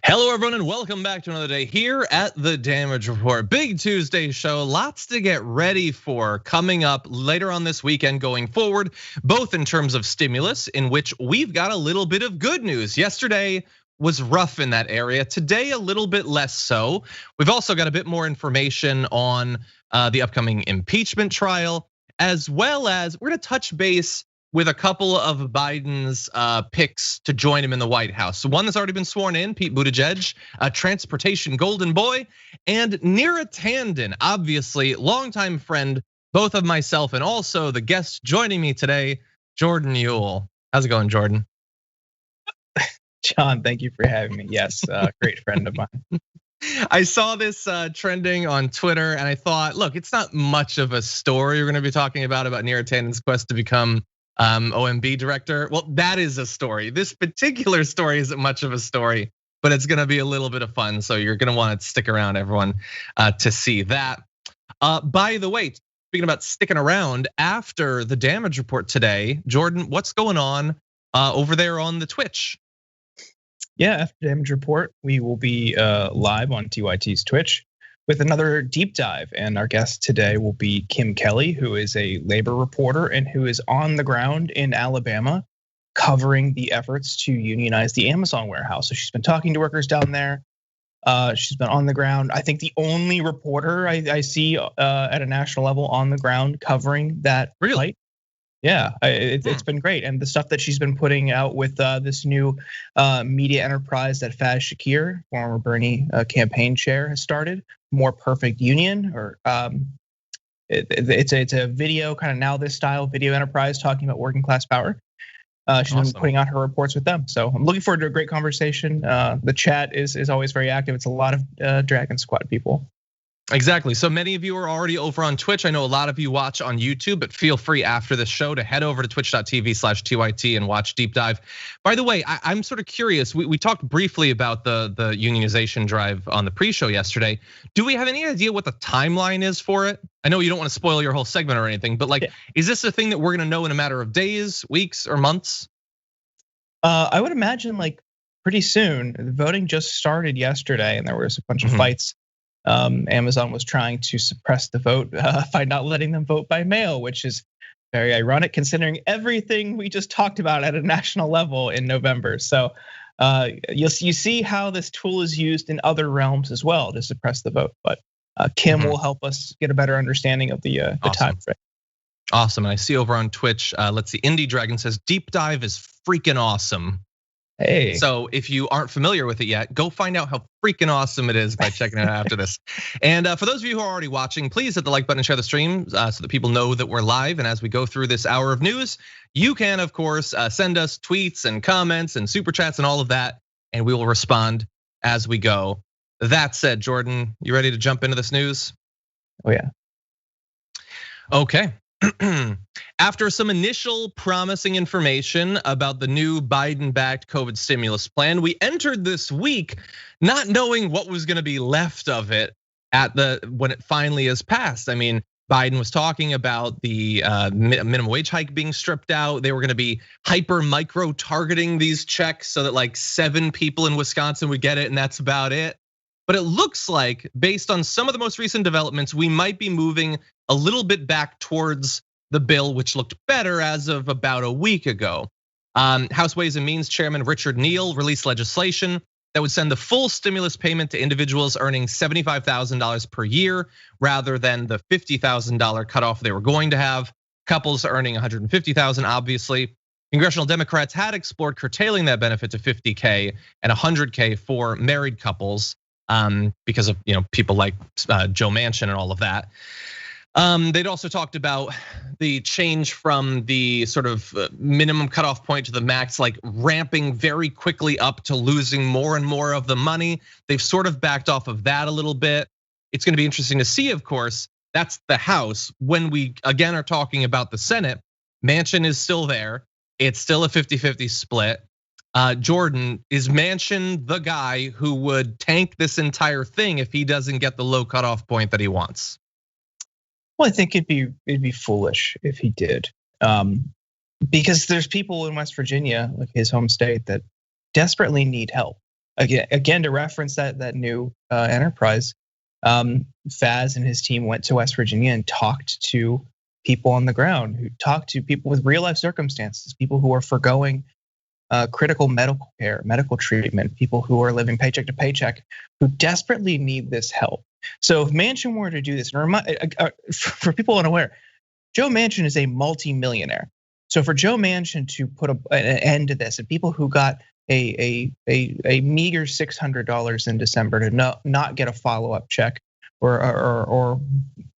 Hello, everyone, and welcome back to another day here at the Damage Report. Big Tuesday show, lots to get ready for coming up later on this weekend going forward, both in terms of stimulus, in which we've got a little bit of good news. Yesterday was rough in that area. Today, a little bit less so. We've also got a bit more information on the upcoming impeachment trial, as well as we're gonna touch base with a couple of Biden's picks to join him in the White House. So one that's already been sworn in, Pete Buttigieg, a transportation golden boy, and Neera Tanden, obviously longtime friend, both of myself and also the guest joining me today, Jordan Uhl. How's it going, Jordan? John, thank you for having me. Yes, great friend of mine. I saw this trending on Twitter and I thought, look, it's not much of a story we're gonna be talking about Neera Tanden's quest to become OMB director. Well, that is a story. This particular story isn't much of a story, but it's gonna be a little bit of fun. So you're gonna want to stick around, everyone, to see that. By the way, speaking about sticking around, after the damage report today, Jordan, what's going on over there on the Twitch? Yeah, after the damage report, we will be live on TYT's Twitch with another deep dive. And our guest today will be Kim Kelly, who is a labor reporter and who is on the ground in Alabama covering the efforts to unionize the Amazon warehouse. So she's been talking to workers down there. She's been on the ground. I think the only reporter I see at a national level on the ground covering that fight. Yeah, it's been great. And the stuff that she's been putting out with this new media enterprise that Faz Shakir, former Bernie campaign chair, has started, More Perfect Union, or it's a video, kind of Now This style video enterprise talking about working class power. She's been putting out her reports with them. So I'm looking forward to a great conversation. The chat is always very active. It's a lot of Dragon Squad people. Exactly. So many of you are already over on Twitch. I know a lot of you watch on YouTube, but feel free after the show to head over to twitch.tv/TYT and watch Deep Dive. By the way, I'm sort of curious. We talked briefly about the unionization drive on the pre-show yesterday. Do we have any idea what the timeline is for it? I know you don't want to spoil your whole segment or anything, but is this a thing that we're gonna know in a matter of days, weeks, or months? I would imagine pretty soon. The voting just started yesterday and there was a bunch of fights. Amazon was trying to suppress the vote by not letting them vote by mail, which is very ironic considering everything we just talked about at a national level in November. So you see how this tool is used in other realms as well to suppress the vote. But Kim will help us get a better understanding of the time frame. Awesome. And I see over on Twitch, let's see, Indie Dragon says Deep Dive is freaking awesome. Hey. So if you aren't familiar with it yet, go find out how freaking awesome it is by checking it out after this. And for those of you who are already watching, please hit the like button and share the stream so that people know that we're live. And as we go through this hour of news, you can, of course, send us tweets and comments and super chats and all of that, and we will respond as we go. That said, Jordan, you ready to jump into this news? Oh yeah. Okay. After some initial promising information about the new Biden-backed COVID stimulus plan, we entered this week not knowing what was gonna be left of it when it finally is passed. I mean, Biden was talking about the minimum wage hike being stripped out. They were gonna be hyper micro targeting these checks so that 7 people in Wisconsin would get it and that's about it. But it looks like, based on some of the most recent developments, we might be moving a little bit back towards the bill, which looked better as of about a week ago. House Ways and Means Chairman Richard Neal released legislation that would send the full stimulus payment to individuals earning $75,000 per year, rather than the $50,000 cutoff they were going to have. Couples earning $150,000, obviously. Congressional Democrats had explored curtailing that benefit to $50K and $100K for married couples. Because of people like Joe Manchin and all of that. They'd also talked about the change from the sort of minimum cutoff point to the max, ramping very quickly up to losing more and more of the money. They've sort of backed off of that a little bit. It's gonna be interesting to see, of course, that's the House. When we again are talking about the Senate, Manchin is still there. It's still a 50-50 split. Jordan, is Manchin the guy who would tank this entire thing if he doesn't get the low cutoff point that he wants? Well, I think it'd be foolish if he did, because there's people in West Virginia, like his home state, that desperately need help. again to reference that new enterprise, Faz and his team went to West Virginia and talked to people on the ground, who talked to people with real life circumstances, people who are forgoing critical medical care, medical treatment, people who are living paycheck to paycheck, who desperately need this help. So if Manchin were to do this, and for people unaware, Joe Manchin is a multi-millionaire. So for Joe Manchin to put an end to this, and people who got a meager $600 in December to not get a follow-up check or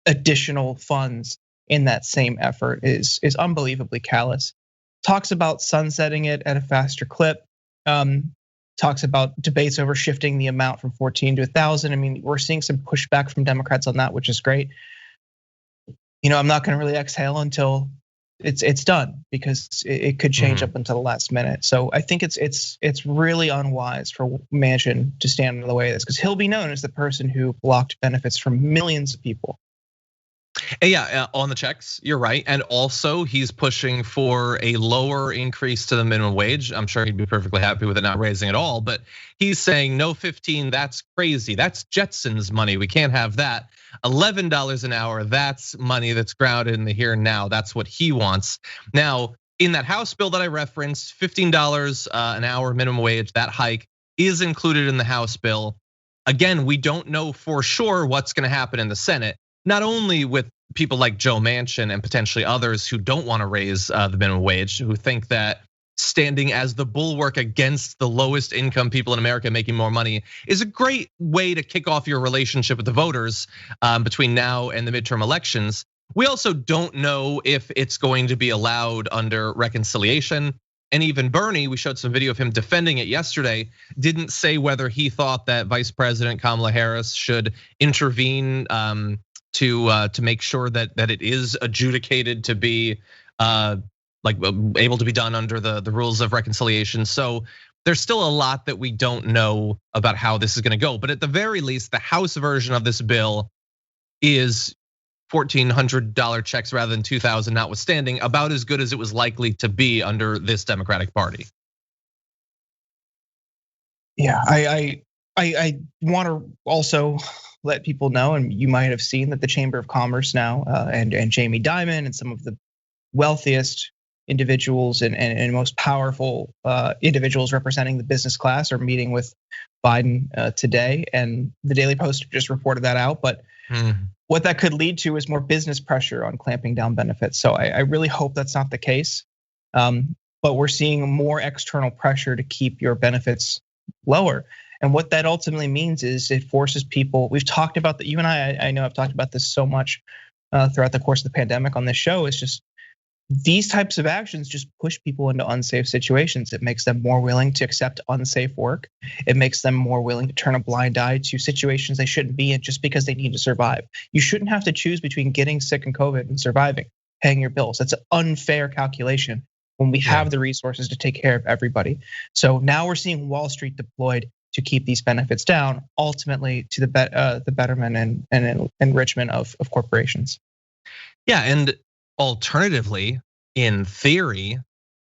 additional funds in that same effort is unbelievably callous. Talks about sunsetting it at a faster clip. Talks about debates over shifting the amount from 14 to 1,000. I mean, we're seeing some pushback from Democrats on that, which is great. I'm not going to really exhale until it's done, because it could change up until the last minute. So I think it's really unwise for Manchin to stand in the way of this, because he'll be known as the person who blocked benefits from millions of people. Yeah, on the checks, you're right. And also he's pushing for a lower increase to the minimum wage. I'm sure he'd be perfectly happy with it not raising at all, but he's saying no 15, that's crazy. That's Jetsons money, we can't have that. $11 an hour, that's money that's grounded in the here and now. That's what he wants. Now, in that House bill that I referenced, $15 an hour minimum wage, that hike is included in the House bill. Again, we don't know for sure what's gonna happen in the Senate, not only with people like Joe Manchin and potentially others who don't want to raise the minimum wage, who think that standing as the bulwark against the lowest income people in America making more money is a great way to kick off your relationship with the voters between now and the midterm elections. We also don't know if it's going to be allowed under reconciliation. And even Bernie, we showed some video of him defending it yesterday, didn't say whether he thought that Vice President Kamala Harris should intervene to make sure that it is adjudicated to be able to be done under the rules of reconciliation. So there's still a lot that we don't know about how this is gonna go. But at the very least, the House version of this bill is $1,400 checks rather than 2,000, notwithstanding, about as good as it was likely to be under this Democratic Party. Yeah, I want to also let people know, and you might have seen that the Chamber of Commerce now and Jamie Dimon and some of the wealthiest individuals and most powerful individuals representing the business class are meeting with Biden today, and the Daily Post just reported that out. But what that could lead to is more business pressure on clamping down benefits. So I really hope that's not the case. But we're seeing more external pressure to keep your benefits lower. And what that ultimately means is it forces people, we've talked about that, you and I know I've talked about this so much throughout the course of the pandemic on this show, is just these types of actions just push people into unsafe situations. It makes them more willing to accept unsafe work. It makes them more willing to turn a blind eye to situations they shouldn't be in just because they need to survive. You shouldn't have to choose between getting sick and COVID and surviving, paying your bills. That's an unfair calculation when we have the resources to take care of everybody. So now we're seeing Wall Street deployed to keep these benefits down, ultimately to the betterment and enrichment of corporations. Yeah, and alternatively, in theory,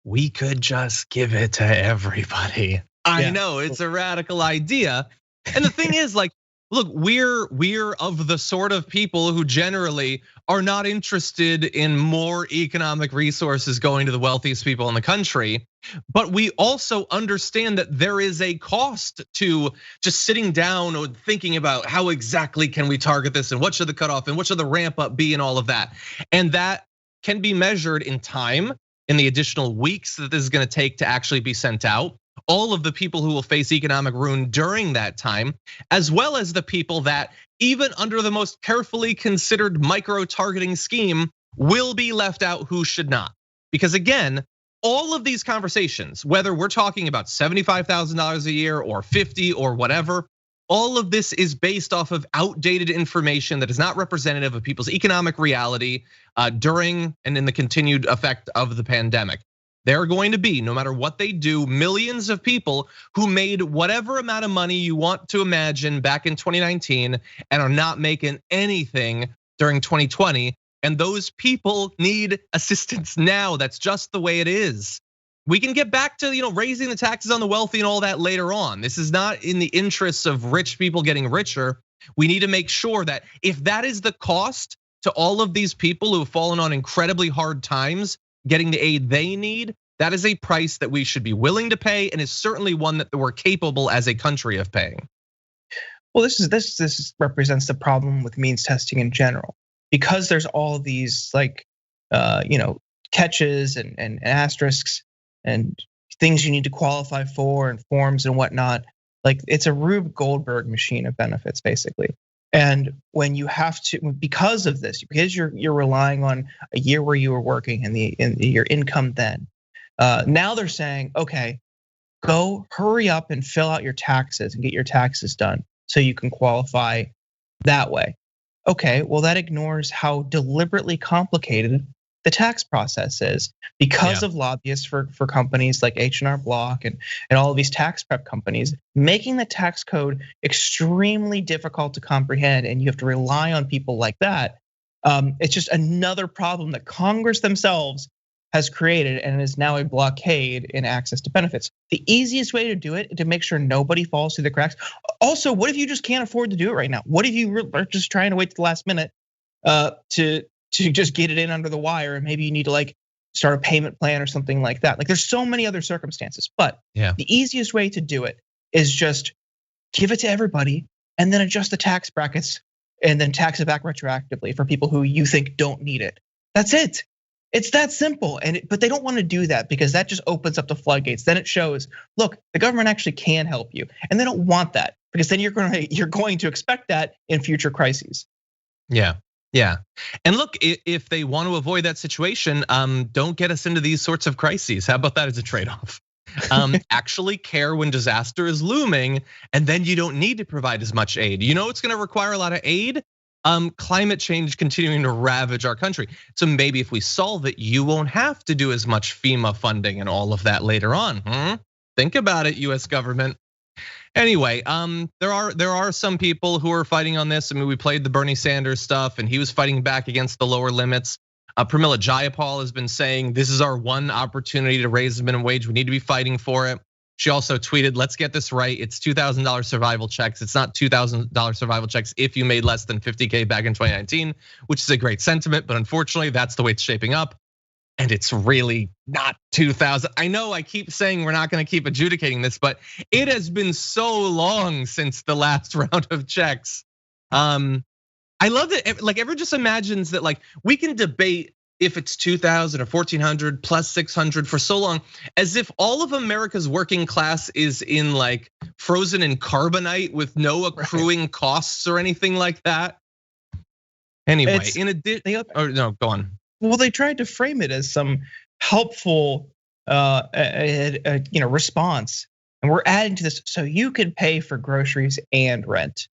we could just give it to everybody. I know it's a radical idea. And the thing is, like, look, we're of the sort of people who generally are not interested in more economic resources going to the wealthiest people in the country. But we also understand that there is a cost to just sitting down or thinking about how exactly can we target this and what should the cutoff and what should the ramp up be and all of that. And that can be measured in time, in the additional weeks that this is gonna take to actually be sent out. All of the people who will face economic ruin during that time, as well as the people that even under the most carefully considered micro-targeting scheme will be left out who should not. Because again, all of these conversations, whether we're talking about $75,000 a year or 50 or whatever, all of this is based off of outdated information that is not representative of people's economic reality during and in the continued effect of the pandemic. There are going to be, no matter what they do, millions of people who made whatever amount of money you want to imagine back in 2019 and are not making anything during 2020. And those people need assistance now. That's just the way it is. We can get back to raising the taxes on the wealthy and all that later on. This is not in the interests of rich people getting richer. We need to make sure that if that is the cost to all of these people who have fallen on incredibly hard times getting the aid they need, that is a price that we should be willing to pay, and is certainly one that we're capable as a country of paying. Well, this represents the problem with means testing in general, because there's all these catches and asterisks and things you need to qualify for and forms and whatnot. Like, it's a Rube Goldberg machine of benefits, basically. And when you have to, because of this, because you're relying on a year where you were working and your income then, now they're saying, okay, go hurry up and fill out your taxes and get your taxes done so you can qualify that way. Okay, well, that ignores how deliberately complicated the tax process is because of lobbyists for companies like H&R Block and all of these tax prep companies, making the tax code extremely difficult to comprehend, and you have to rely on people like that. It's just another problem that Congress themselves has created and is now a blockade in access to benefits. The easiest way to do it, to make sure nobody falls through the cracks. Also, what if you just can't afford to do it right now? What if you are just trying to wait to the last minute to just get it in under the wire, and maybe you need to start a payment plan or something like that. There's so many other circumstances, but the easiest way to do it is just give it to everybody and then adjust the tax brackets and then tax it back retroactively for people who you think don't need it. That's it. It's that simple. But they don't want to do that because that just opens up the floodgates. Then it shows, look, the government actually can help you, and they don't want that because then you're going to expect that in future crises. Yeah, and look, if they want to avoid that situation, don't get us into these sorts of crises. How about that as a trade-off? Actually care when disaster is looming, and then you don't need to provide as much aid. You know it's going to require a lot of aid? Climate change continuing to ravage our country. So maybe if we solve it, you won't have to do as much FEMA funding and all of that later on. Think about it, US government. Anyway, there are some people who are fighting on this. I mean, we played the Bernie Sanders stuff, and he was fighting back against the lower limits. Pramila Jayapal has been saying this is our one opportunity to raise the minimum wage. We need to be fighting for it. She also tweeted, "Let's get this right. It's $2,000 survival checks. It's not $2,000 survival checks if you made less than 50K back in 2019," which is a great sentiment, but unfortunately, that's the way it's shaping up. And it's really not 2,000. I know I keep saying we're not going to keep adjudicating this, but it has been so long since the last round of checks. I love that. Everyone just imagines that we can debate if it's 2,000 or 1,400 plus 600 for so long, as if all of America's working class is in frozen in carbonite with no accruing costs or anything like that. Anyway, in addition, no, go on. Well, they tried to frame it as some helpful, response, and we're adding to this so you can pay for groceries and rent.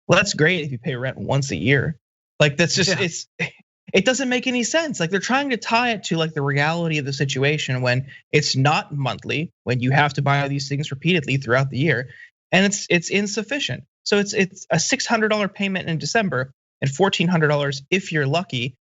Well, that's great if you pay rent once a year. That's just it doesn't make any sense. They're trying to tie it to the reality of the situation when it's not monthly, when you have to buy all these things repeatedly throughout the year, and it's insufficient. So it's a $600 payment in December and $1,400 if you're lucky.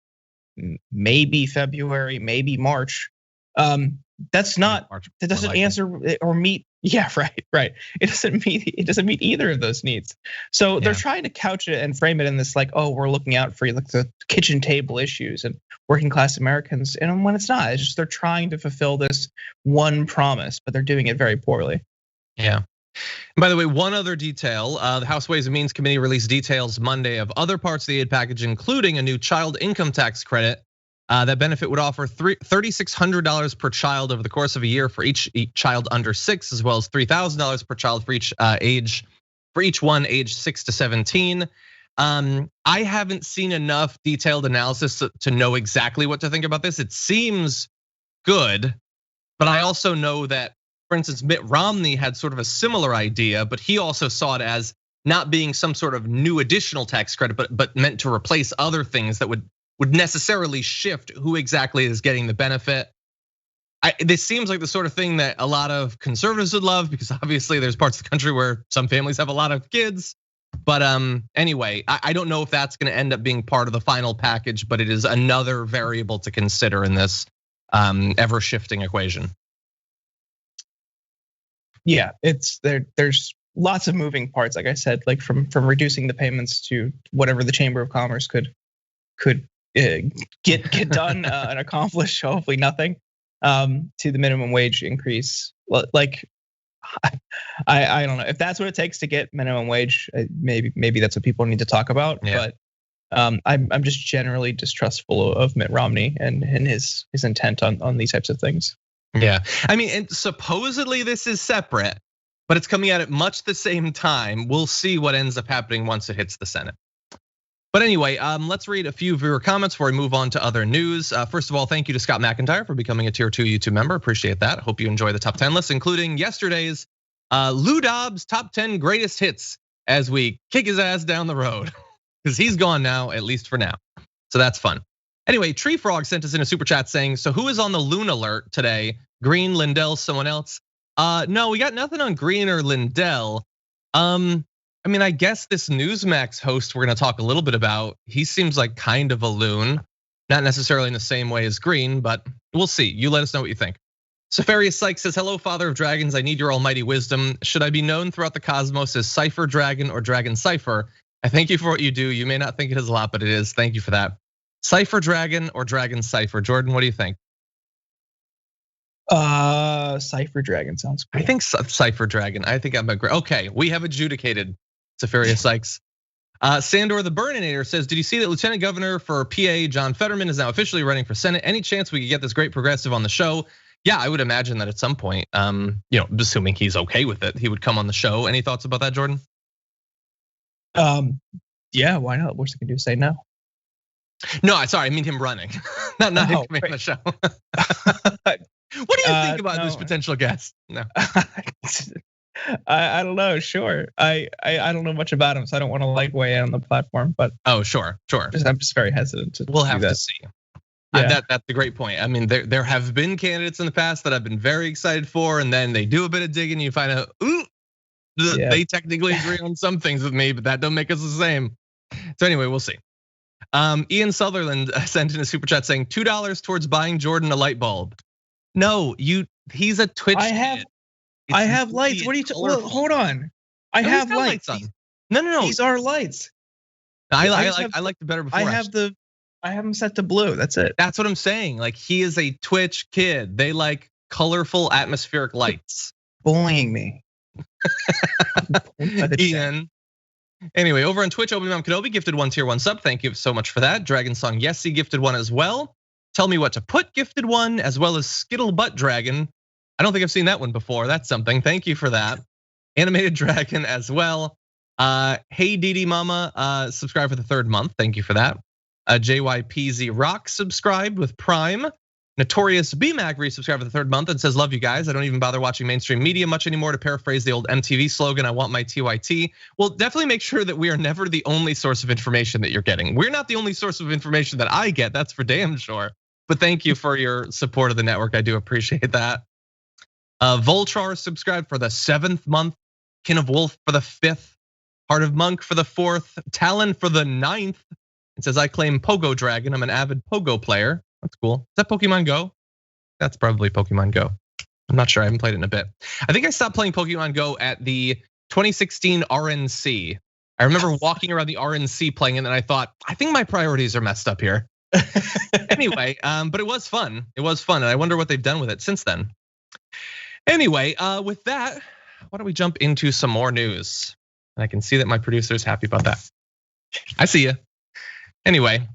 Maybe February, maybe March. That's not. That doesn't answer or meet. Yeah, right. It doesn't meet either of those needs. So they're trying to couch it and frame it in this we're looking out for the kitchen table issues and working class Americans. And when it's not, it's just they're trying to fulfill this one promise, but they're doing it very poorly. Yeah. And by the way, one other detail, the House Ways and Means Committee released details Monday of other parts of the aid package, including a new child income tax credit. That benefit would offer $3,600 per child over the course of a year for each child under 6, as well as $3,000 per child for each one aged 6 to 17. I haven't seen enough detailed analysis to know exactly what to think about this. It seems good, but I also know that, for instance, Mitt Romney had sort of a similar idea, but he also saw it as not being some sort of new additional tax credit, but meant to replace other things that would necessarily shift who exactly is getting the benefit. This seems like the sort of thing that a lot of conservatives would love, because obviously there's parts of the country where some families have a lot of kids. But anyway, I don't know if that's going to end up being part of the final package, but it is another variable to consider in this ever shifting equation. Yeah, it's there. There's lots of moving parts. Like I said, like from reducing the payments to whatever the Chamber of Commerce could get done and accomplish. Hopefully nothing. To the minimum wage increase. Like I don't know if that's what it takes to get minimum wage. Maybe that's what people need to talk about. Yeah. But I'm just generally distrustful of Mitt Romney and his intent on these types of things. Yeah, I mean, and supposedly this is separate, but it's coming out at much the same time. We'll see what ends up happening once it hits the Senate. But anyway, let's read a few viewer comments before we move on to other news. First of all, thank you to Scott McIntyre for becoming a tier 2 YouTube member. Appreciate that. Hope you enjoy the top 10 list, including yesterday's Lou Dobbs top 10 greatest hits as we kick his ass down the road. Because he's gone now, at least for now. So that's fun. Anyway, Tree Frog sent us in a super chat saying, so who is on the Loon alert today? Green, Lindell, someone else? No, we got nothing on Green or Lindell. I mean, I guess this Newsmax host we're gonna talk a little bit about, he seems like kind of a loon. Not necessarily in the same way as Green, but we'll see. You let us know what you think. Safarius Sykes says, hello, Father of Dragons, I need your almighty wisdom. Should I be known throughout the cosmos as Cypher Dragon or Dragon Cypher? I thank you for what you do. You may not think it is a lot, but it is. Thank you for that. Cypher Dragon or Dragon Cypher? Jordan, what do you think? Cypher Dragon sounds cool. I think Cypher Dragon. I think I'm agree. Okay, we have adjudicated Safarius Sykes. Sandor the Burninator says, did you see that Lieutenant Governor for PA John Fetterman is now officially running for Senate? Any chance we could get this great progressive on the show? Yeah, I would imagine that at some point, assuming he's okay with it, he would come on the show. Any thoughts about that, Jordan? Yeah, why not? Worst I can do is say no. No, sorry, I mean him running, not him coming on the show. What do you think about this potential guest? No, I don't know. Sure, I don't know much about him, so I don't want to weigh in on the platform. But sure. I'm just very hesitant to. We'll have to see. Yeah. That's a great point. I mean, there have been candidates in the past that I've been very excited for, and then they do a bit of digging, and you find out, they technically agree on some things with me, but that don't make us the same. So anyway, we'll see. Ian Sutherland sent in a super chat saying $2 towards buying Jordan a light bulb. No, he's a Twitch. I have lights. What are you talking? Hold on. I have lights on. No. These are lights. I like the better before. I have them set to blue. That's it. That's what I'm saying. Like he is a Twitch kid. They like colorful atmospheric lights. Bullying me. Ian. Anyway, over on Twitch, Obi-Wan Kenobi gifted 1 tier 1 sub. Thank you so much for that. Dragon Song Yessie gifted 1 as well. Tell Me What to Put gifted 1, as well as Skittle Butt Dragon. I don't think I've seen that one before. That's something. Thank you for that. Animated Dragon as well. Hey Didi Mama subscribed for the 3rd month. Thank you for that. JYPZ Rock subscribed with Prime. Notorious BMAC resubscribed for the 3rd month and says, love you guys. I don't even bother watching mainstream media much anymore, to paraphrase the old MTV slogan, I want my TYT. Well, definitely make sure that we are never the only source of information that you're getting. We're not the only source of information that I get, that's for damn sure. But thank you for your support of the network, I do appreciate that. Voltrar subscribed for the 7th month, Kin of Wolf for the 5th, Heart of Monk for the 4th, Talon for the 9th. It says, I claim Pogo Dragon, I'm an avid Pogo player. That's cool. Is that Pokemon Go? That's probably Pokemon Go. I'm not sure, I haven't played it in a bit. I think I stopped playing Pokemon Go at the 2016 RNC. I remember walking around the RNC playing it and I thought, I think my priorities are messed up here. Anyway, but it was fun. It was fun, and I wonder what they've done with it since then. Anyway, with that, why don't we jump into some more news? And I can see that my producer's happy about that. I see you. Anyway,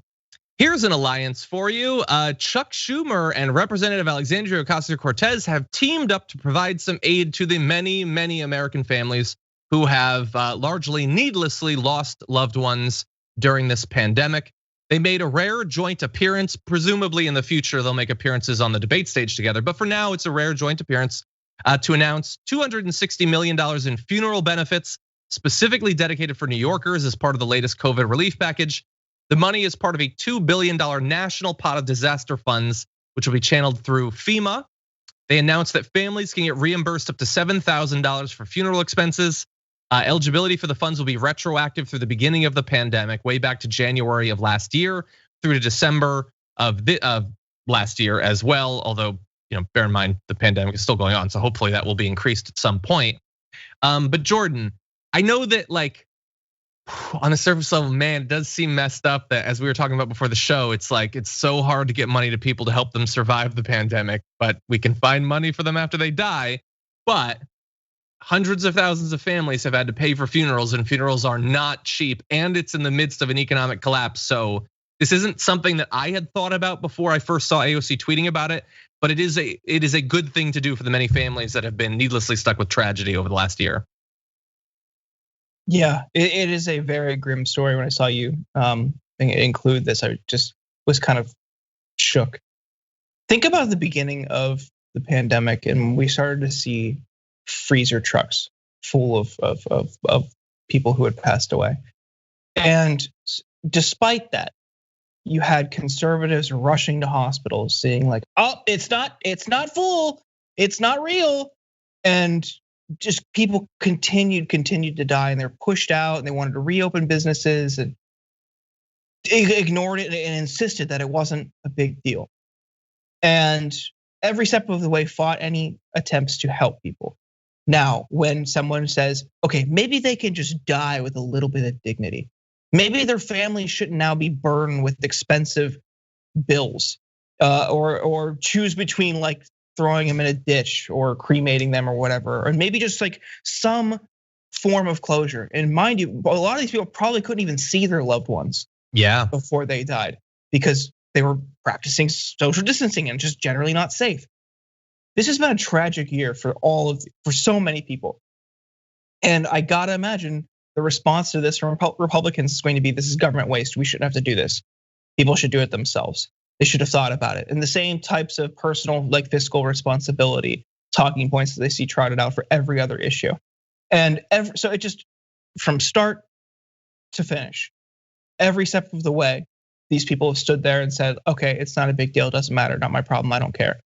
here's an alliance for you. Chuck Schumer and Representative Alexandria Ocasio-Cortez have teamed up to provide some aid to the many, many American families who have largely needlessly lost loved ones during this pandemic. They made a rare joint appearance. Presumably in the future, they'll make appearances on the debate stage together. But for now, it's a rare joint appearance to announce $260 million in funeral benefits, specifically dedicated for New Yorkers as part of the latest COVID relief package. The money is part of a $2 billion national pot of disaster funds, which will be channeled through FEMA. They announced that families can get reimbursed up to $7,000 for funeral expenses. Eligibility for the funds will be retroactive through the beginning of the pandemic, way back to January of last year through to December of last year as well. Although bear in mind the pandemic is still going on, so hopefully that will be increased at some point. But Jordan, I know that like on the surface level, man, it does seem messed up that as we were talking about before the show, it's like it's so hard to get money to people to help them survive the pandemic, but we can find money for them after they die. But hundreds of thousands of families have had to pay for funerals, and funerals are not cheap, and it's in the midst of an economic collapse. So this isn't something that I had thought about before I first saw AOC tweeting about it, but it is a good thing to do for the many families that have been needlessly stuck with tragedy over the last year. Yeah, it is a very grim story. When I saw you include this, I just was kind of shook. Think about the beginning of the pandemic, and we started to see freezer trucks full of people who had passed away. And despite that, you had conservatives rushing to hospitals saying like, oh, it's not full, it's not real. And just people continued to die, and they're pushed out, and they wanted to reopen businesses, and ignored it and insisted that it wasn't a big deal. And every step of the way fought any attempts to help people. Now, when someone says, okay, maybe they can just die with a little bit of dignity. Maybe their family shouldn't now be burdened with expensive bills, or choose between like throwing them in a ditch or cremating them or whatever, or maybe just like some form of closure. And mind you, a lot of these people probably couldn't even see their loved ones before they died because they were practicing social distancing and just generally not safe. This has been a tragic year for so many people. And I gotta imagine the response to this from Republicans is going to be, this is government waste, we shouldn't have to do this. People should do it themselves. They should have thought about it. And the same types of personal, like fiscal responsibility talking points that they see trotted out for every other issue. And so it just, from start to finish, every step of the way, these people have stood there and said, okay, it's not a big deal, it doesn't matter, not my problem, I don't care.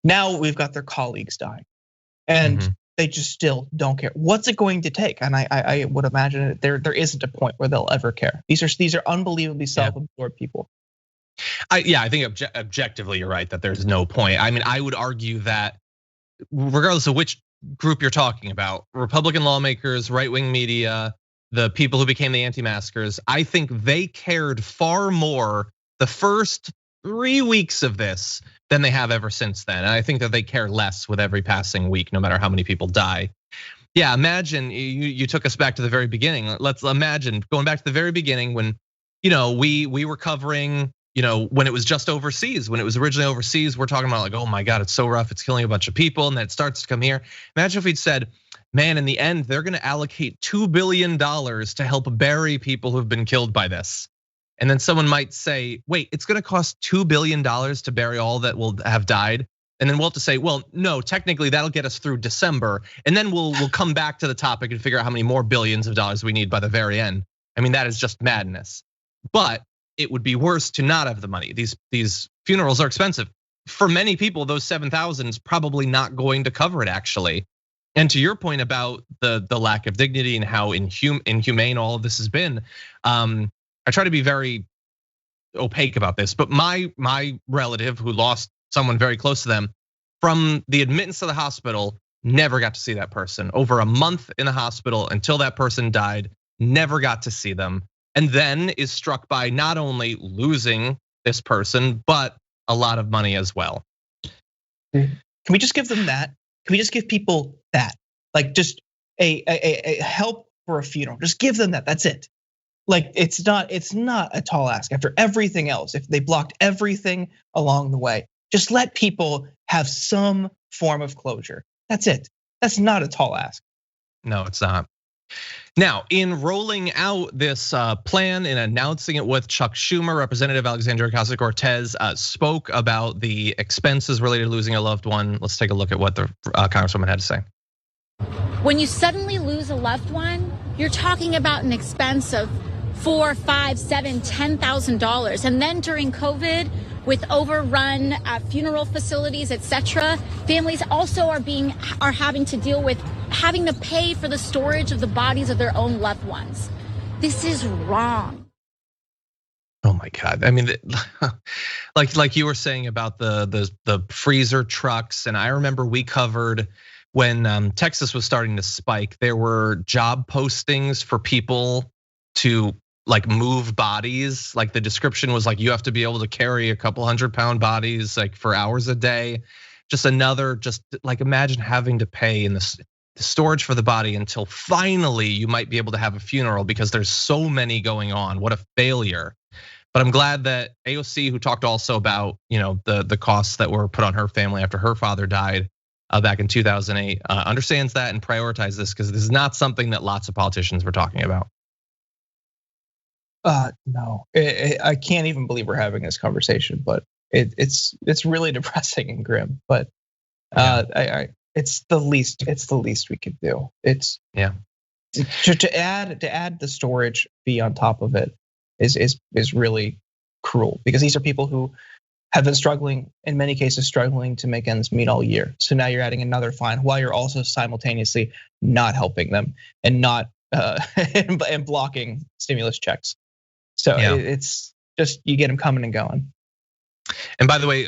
Now we've got their colleagues dying, and they just still don't care. What's it going to take? And I would imagine there isn't a point where they'll ever care. These are unbelievably self-absorbed people. I think objectively you're right that there's no point. I mean, I would argue that regardless of which group you're talking about, Republican lawmakers, right-wing media, the people who became the anti-maskers, I think they cared far more the first 3 weeks of this than they have ever since then. And I think that they care less with every passing week, no matter how many people die. Yeah, imagine you took us back to the very beginning. Let's imagine going back to the very beginning when we were covering, when it was just overseas, when it was originally overseas, we're talking about like, oh my God, it's so rough, it's killing a bunch of people, and then it starts to come here. Imagine if we'd said, man, in the end, they're gonna allocate $2 billion to help bury people who've been killed by this. And then someone might say, wait, it's gonna cost $2 billion to bury all that will have died. And then we'll have to say, well, no, technically that'll get us through December. And then we'll come back to the topic and figure out how many more billions of dollars we need by the very end. I mean, that is just madness. But it would be worse to not have the money. These funerals are expensive. For many people, those 7,000 is probably not going to cover it actually. And to your point about the lack of dignity and how inhumane all of this has been, I try to be very opaque about this, but my relative who lost someone very close to them, from the admittance to the hospital, never got to see that person. Over a month in the hospital until that person died, never got to see them. And then is struck by not only losing this person, but a lot of money as well. Can we just give them that? Can we just give people that? Like just a help for a funeral. Just give them that, that's it. Like it's not a tall ask after everything else. If they blocked everything along the way, just let people have some form of closure. That's it. That's not a tall ask. No, it's not. Now, in rolling out this plan and announcing it with Chuck Schumer, Representative Alexandria Ocasio-Cortez spoke about the expenses related to losing a loved one. Let's take a look at what the Congresswoman had to say. When you suddenly lose a loved one, you're talking about an expense of $4,000, $5,000, $7,000, $10,000. And then during COVID, with overrun funeral facilities, etc., families also are having to deal with having to pay for the storage of the bodies of their own loved ones. This is wrong. Oh my God! I mean, like you were saying about the freezer trucks, and I remember we covered when Texas was starting to spike. There were job postings for people to like move bodies. Like the description was like you have to be able to carry a couple 100-pound bodies like for hours a day. Just like imagine having to pay in the storage for the body until finally you might be able to have a funeral because there's so many going on. What a failure. But I'm glad that AOC, who talked also about the costs that were put on her family after her father died back in 2008, understands that and prioritizes this because this is not something that lots of politicians were talking about. No, I can't even believe we're having this conversation, but it's really depressing and grim. But it's the least we could do. It's to add the storage fee on top of it is really cruel because these are people who have been struggling, in many cases struggling to make ends meet all year. So now you're adding another fine while you're also simultaneously not helping them and not and blocking stimulus checks. So it's just you get them coming and going. And by the way,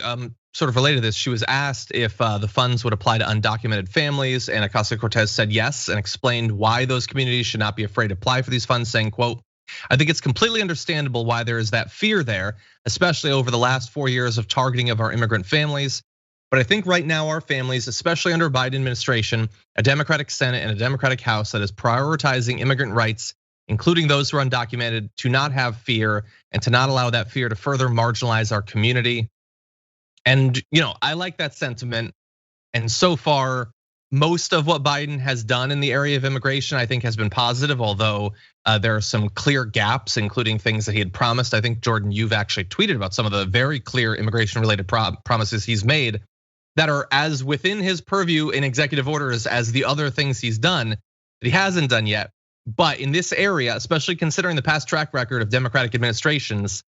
sort of related to this, she was asked if the funds would apply to undocumented families, and Ocasio-Cortez said yes and explained why those communities should not be afraid to apply for these funds, saying, quote, "I think it's completely understandable why there is that fear there, especially over the last 4 years of targeting of our immigrant families. But I think right now our families, especially under Biden administration, a Democratic Senate and a Democratic House that is prioritizing immigrant rights, including those who are undocumented, to not have fear and to not allow that fear to further marginalize our community." And I like that sentiment. And so far, most of what Biden has done in the area of immigration, I think, has been positive, although there are some clear gaps, including things that he had promised. I think, Jordan, you've actually tweeted about some of the very clear immigration-related promises he's made that are as within his purview in executive orders as the other things he's done that he hasn't done yet. But in this area, especially considering the past track record of Democratic administrations,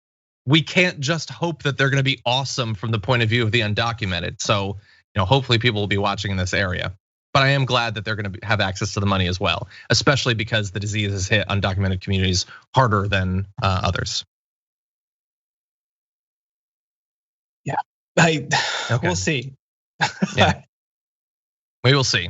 we can't just hope that they're gonna be awesome from the point of view of the undocumented. So, hopefully people will be watching in this area. But I am glad that they're gonna have access to the money as well, especially because the disease has hit undocumented communities harder than others. Yeah, we'll see. Yeah, we will see.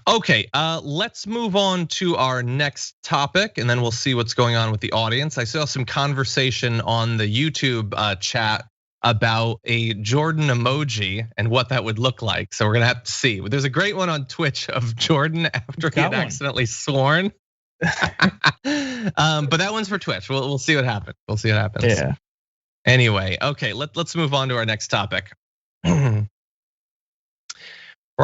Okay, let's move on to our next topic, and then we'll see what's going on with the audience. I saw some conversation on the YouTube chat about a Jordan emoji and what that would look like. So we're gonna have to see. There's a great one on Twitch of Jordan after he had accidentally sworn. But that one's for Twitch. We'll see what happens. We'll see what happens. Yeah. Anyway, okay, let's move on to our next topic. We're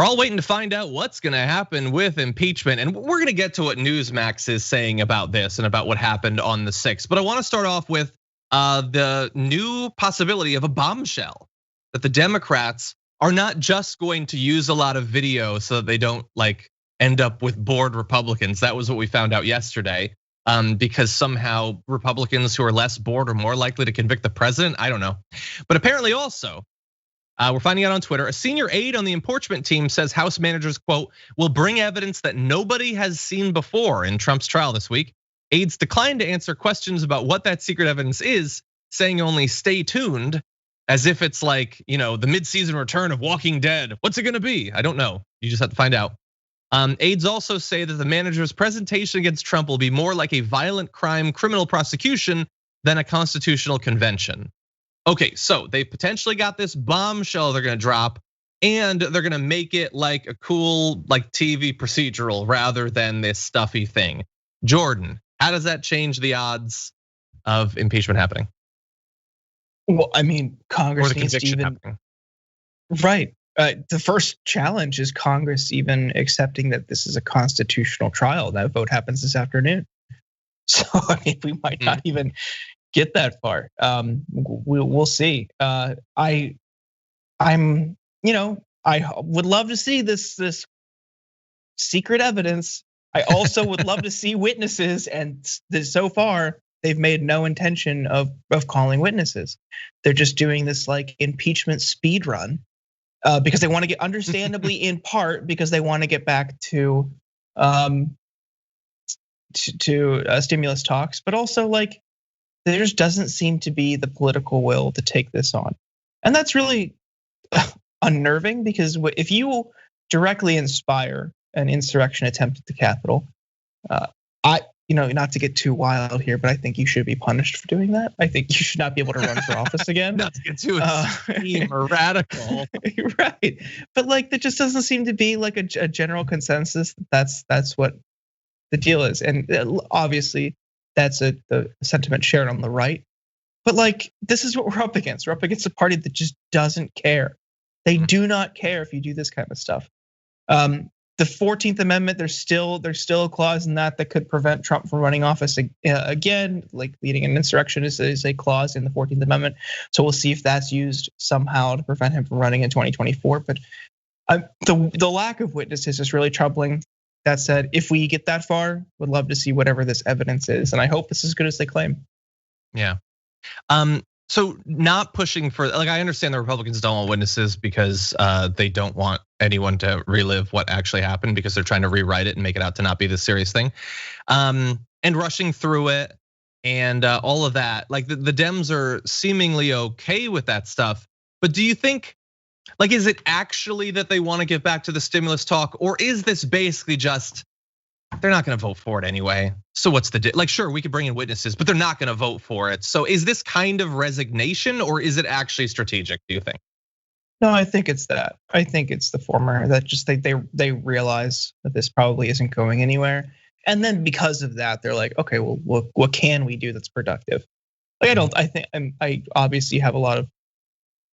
all waiting to find out what's gonna happen with impeachment, and we're gonna get to what Newsmax is saying about this and about what happened on the 6th. But I wanna start off with the new possibility of a bombshell that the Democrats are not just going to use a lot of video so that they don't end up with bored Republicans. That was what we found out yesterday, because somehow Republicans who are less bored are more likely to convict the president. I don't know, but apparently also, we're finding out on Twitter, a senior aide on the impeachment team says House managers, quote, will bring evidence that nobody has seen before in Trump's trial this week. Aides declined to answer questions about what that secret evidence is, saying only stay tuned, as if it's like, the mid-season return of Walking Dead. What's it gonna be? I don't know. You just have to find out. Aides also say that the manager's presentation against Trump will be more like a violent crime criminal prosecution than a constitutional convention. Okay, so they potentially got this bombshell they're gonna drop, and they're gonna make it like a cool TV procedural rather than this stuffy thing. Jordan, how does that change the odds of impeachment happening? Well, I mean, Congress or the needs to conviction even happening. Right. The first challenge is Congress even accepting that this is a constitutional trial. That vote happens this afternoon. So I mean, we might not even get that far. We'll see. I would love to see this secret evidence. I also would love to see witnesses, and so far they've made no intention of calling witnesses. They're just doing this impeachment speed run because they want to get, understandably in part because they want to get back to stimulus talks, but also there just doesn't seem to be the political will to take this on. And that's really unnerving, because if you directly inspire an insurrection attempt at the Capitol, not to get too wild here, but I think you should be punished for doing that. I think you should not be able to run for office again. Not to get too extreme or radical. Right. But like, there just doesn't seem to be like a general consensus. That's what the deal is. And obviously that's the sentiment shared on the right. But like, this is what we're up against. We're up against a party that just doesn't care. They do not care if you do this kind of stuff. The 14th Amendment, there's still a clause in that could prevent Trump from running office again. Like, leading an insurrection is a clause in the 14th Amendment. So we'll see if that's used somehow to prevent him from running in 2024. But the lack of witnesses is really troubling. That said, if we get that far, would love to see whatever this evidence is, and I hope it's as good as they claim. Yeah. So not pushing for, like, I understand the Republicans don't want witnesses because they don't want anyone to relive what actually happened, because they're trying to rewrite it and make it out to not be this serious thing. And rushing through it and all of that, like the Dems are seemingly okay with that stuff. But do you think, like, is it actually that they want to get back to the stimulus talk, or is this basically just, they're not gonna vote for it anyway? So what's like, sure, we could bring in witnesses, but they're not gonna vote for it. So is this kind of resignation, or is it actually strategic, do you think? No, I think it's that. I think it's the former, that just they realize that this probably isn't going anywhere. And then because of that, they're like, okay, well, what can we do that's productive? Like, I obviously have a lot of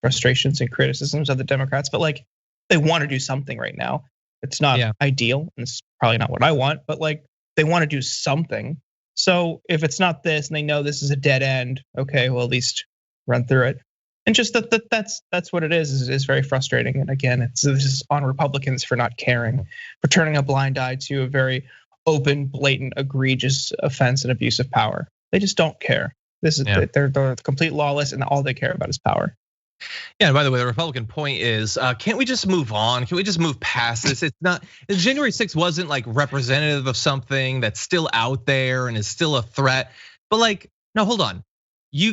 frustrations and criticisms of the Democrats, but like, they want to do something right now. It's not ideal, and it's probably not what I want, but like, they want to do something. So if it's not this, and they know this is a dead end, okay, well, at least run through it. And just that's what it is very frustrating. And again, this is on Republicans for not caring, for turning a blind eye to a very open, blatant, egregious offense and abuse of power. They just don't care. They're complete lawless, and all they care about is power. Yeah, and by the way, the Republican point is, can't we just move on? Can we just move past this? It's not, January 6th wasn't like representative of something that's still out there and is still a threat. But like, no, hold on. We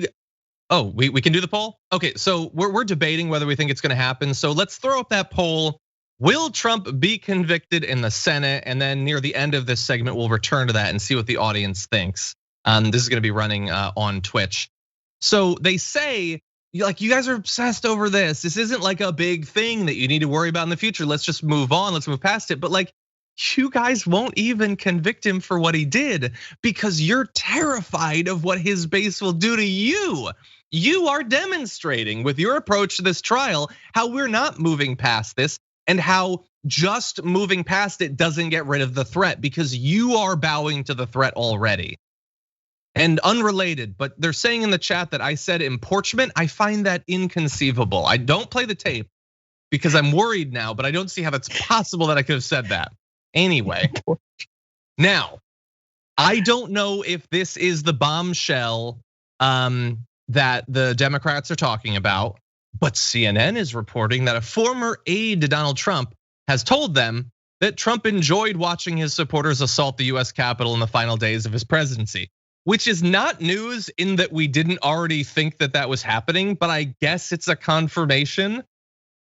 can do the poll? Okay, so we're debating whether we think it's gonna happen. So let's throw up that poll. Will Trump be convicted in the Senate? And then near the end of this segment, we'll return to that and see what the audience thinks. This is gonna be running on Twitch. So they say, like, you guys are obsessed over this. This isn't like a big thing that you need to worry about in the future. Let's just move on. Let's move past it. But like, you guys won't even convict him for what he did because you're terrified of what his base will do to you. You are demonstrating with your approach to this trial how we're not moving past this, and how just moving past it doesn't get rid of the threat, because you are bowing to the threat already. And unrelated, but they're saying in the chat that I said impeachment. I find that inconceivable. I don't play the tape because I'm worried now, but I don't see how that's possible that I could have said that. Anyway, now, I don't know if this is the bombshell that the Democrats are talking about, but CNN is reporting that a former aide to Donald Trump has told them that Trump enjoyed watching his supporters assault the US Capitol in the final days of his presidency. Which is not news in that we didn't already think that was happening, but I guess it's a confirmation.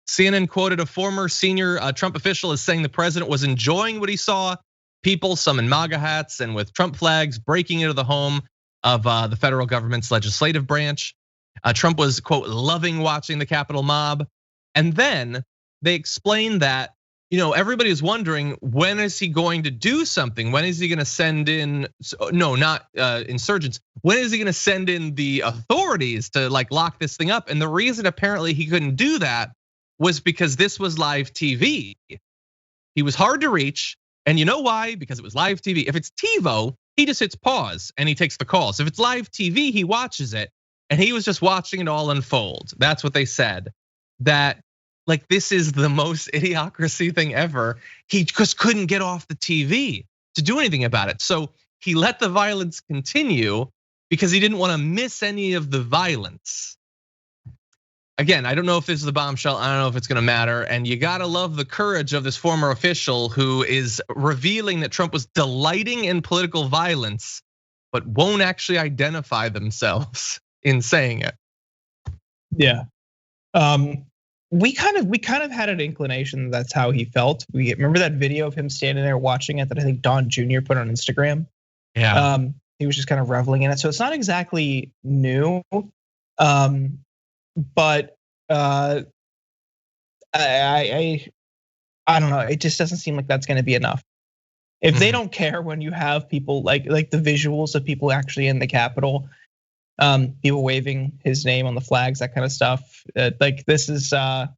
CNN quoted a former senior Trump official as saying the president was enjoying what he saw, people, some in MAGA hats and with Trump flags, breaking into the home of the federal government's legislative branch. Trump was, quote, loving watching the Capitol mob. And then they explained that, everybody is wondering, when is he going to do something? When is he going to send in, no, not insurgents. When is he going to send in the authorities to like lock this thing up? And the reason apparently he couldn't do that was because this was live TV. He was hard to reach, and you know why? Because it was live TV. If it's TiVo, he just hits pause and he takes the calls. If it's live TV, he watches it, and he was just watching it all unfold. That's what they said. That, like, this is the most idiocracy thing ever. He just couldn't get off the TV to do anything about it. So he let the violence continue because he didn't want to miss any of the violence. Again, I don't know if this is the bombshell. I don't know if it's gonna matter. And you gotta love the courage of this former official who is revealing that Trump was delighting in political violence but won't actually identify themselves in saying it. Yeah. We kind of had an inclination that's how he felt. We remember that video of him standing there watching it that I think Don Jr. put on Instagram. Yeah. He was just kind of reveling in it. So it's not exactly new. But I don't know. It just doesn't seem like that's going to be enough. If they don't care when you have people like the visuals of people actually in the Capitol, people waving his name on the flags, that kind of stuff. Like this is, I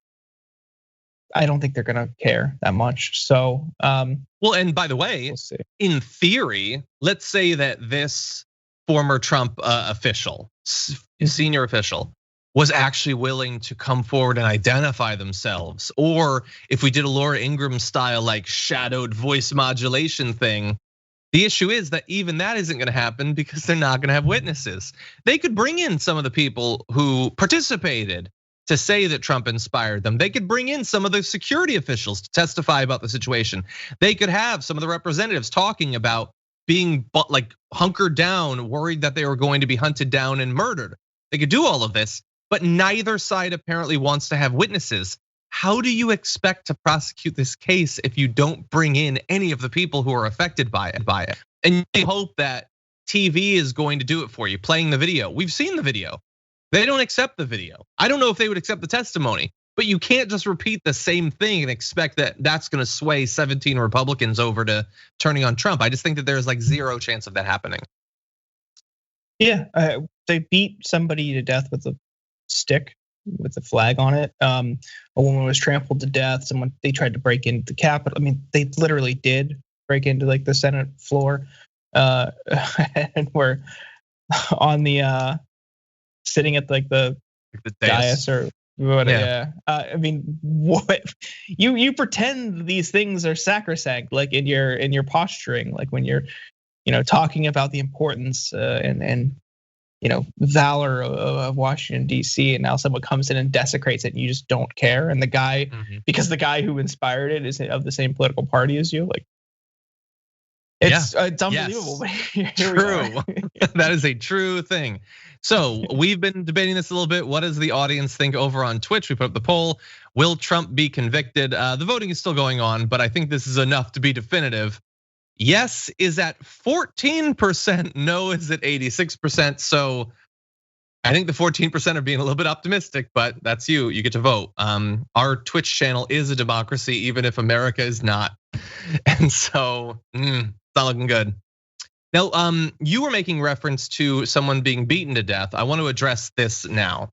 don't think they're gonna care that much. So, well, and by the way, we'll in theory, let's say that this former Trump official, senior official, was actually willing to come forward and identify themselves. Or if we did a Laura Ingraham style, like shadowed voice modulation thing, the issue is that even that isn't gonna happen because they're not gonna have witnesses. They could bring in some of the people who participated to say that Trump inspired them. They could bring in some of the security officials to testify about the situation. They could have some of the representatives talking about being like hunkered down, worried that they were going to be hunted down and murdered. They could do all of this. But neither side apparently wants to have witnesses. How do you expect to prosecute this case if you don't bring in any of the people who are affected by it? And you hope that TV is going to do it for you, playing the video. We've seen the video. They don't accept the video. I don't know if they would accept the testimony, but you can't just repeat the same thing and expect that that's gonna sway 17 Republicans over to turning on Trump. I just think that there's like zero chance of that happening. Yeah, they beat somebody to death with a stick with a flag on it. A woman was trampled to death. They tried to break into the Capitol. I mean, they literally did break into like the Senate floor, and were on the sitting at like the dais or whatever. Yeah. I mean, what you pretend these things are sacrosanct, like in your posturing, like when you're talking about the importance and valor of Washington D.C. and now someone comes in and desecrates it and you just don't care. And the guy, because the guy who inspired it is of the same political party as you, like it's unbelievable. Yes. True, that is a true thing. So we've been debating this a little bit. What does the audience think over on Twitch? We put up the poll. Will Trump be convicted? The voting is still going on, but I think this is enough to be definitive. Yes is at 14%, no is at 86%. So I think the 14% are being a little bit optimistic, but that's you get to vote. Our Twitch channel is a democracy, even if America is not. And so it's not looking good. Now, you were making reference to someone being beaten to death. I want to address this now.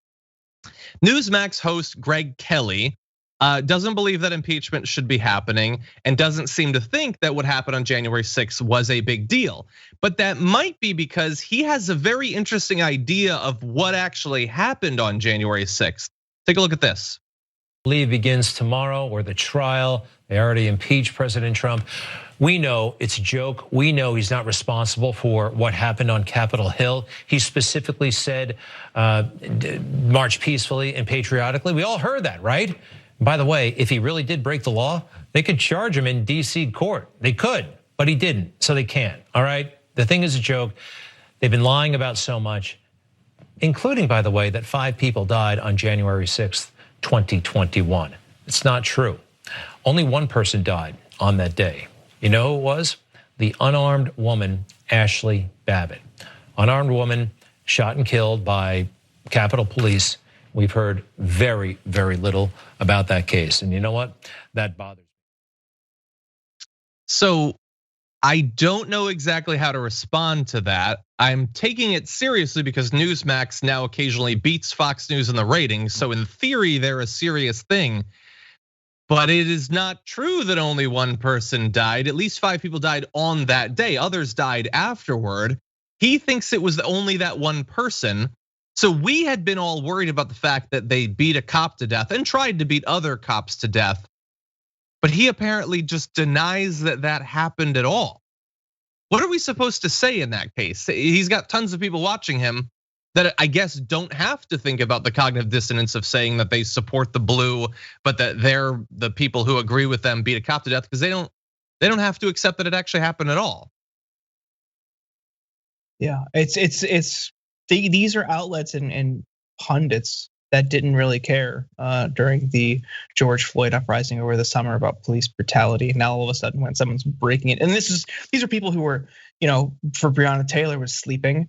Newsmax host Greg Kelly doesn't believe that impeachment should be happening and doesn't seem to think that what happened on January 6th was a big deal. But that might be because he has a very interesting idea of what actually happened on January 6th. Take a look at this. I believe begins tomorrow, or the trial. They already impeached President Trump. We know it's a joke. We know he's not responsible for what happened on Capitol Hill. He specifically said, march peacefully and patriotically. We all heard that, right? By the way, if he really did break the law, they could charge him in DC court. They could, but he didn't, so they can't, all right? The thing is a joke. They've been lying about so much, including, by the way, that 5 people died on January 6th, 2021. It's not true. Only 1 person died on that day. You know who it was? The unarmed woman, Ashley Babbitt. Unarmed woman shot and killed by Capitol Police. We've heard very, very little about that case. And you know what? That bothers me. So I don't know exactly how to respond to that. I'm taking it seriously because Newsmax now occasionally beats Fox News in the ratings. So in theory, they're a serious thing. But it is not true that only 1 person died. At least 5 people died on that day. Others died afterward. He thinks it was only that 1 person. So we had been all worried about the fact that they beat a cop to death and tried to beat other cops to death. But he apparently just denies that that happened at all. What are we supposed to say in that case? He's got tons of people watching him that I guess don't have to think about the cognitive dissonance of saying that they support the blue, but that they're the people who agree with them beat a cop to death, because they don't have to accept that it actually happened at all. Yeah, these are outlets and pundits that didn't really care during the George Floyd uprising over the summer about police brutality. Now all of a sudden, when someone's breaking it, and these are people who were, for Breonna Taylor was sleeping,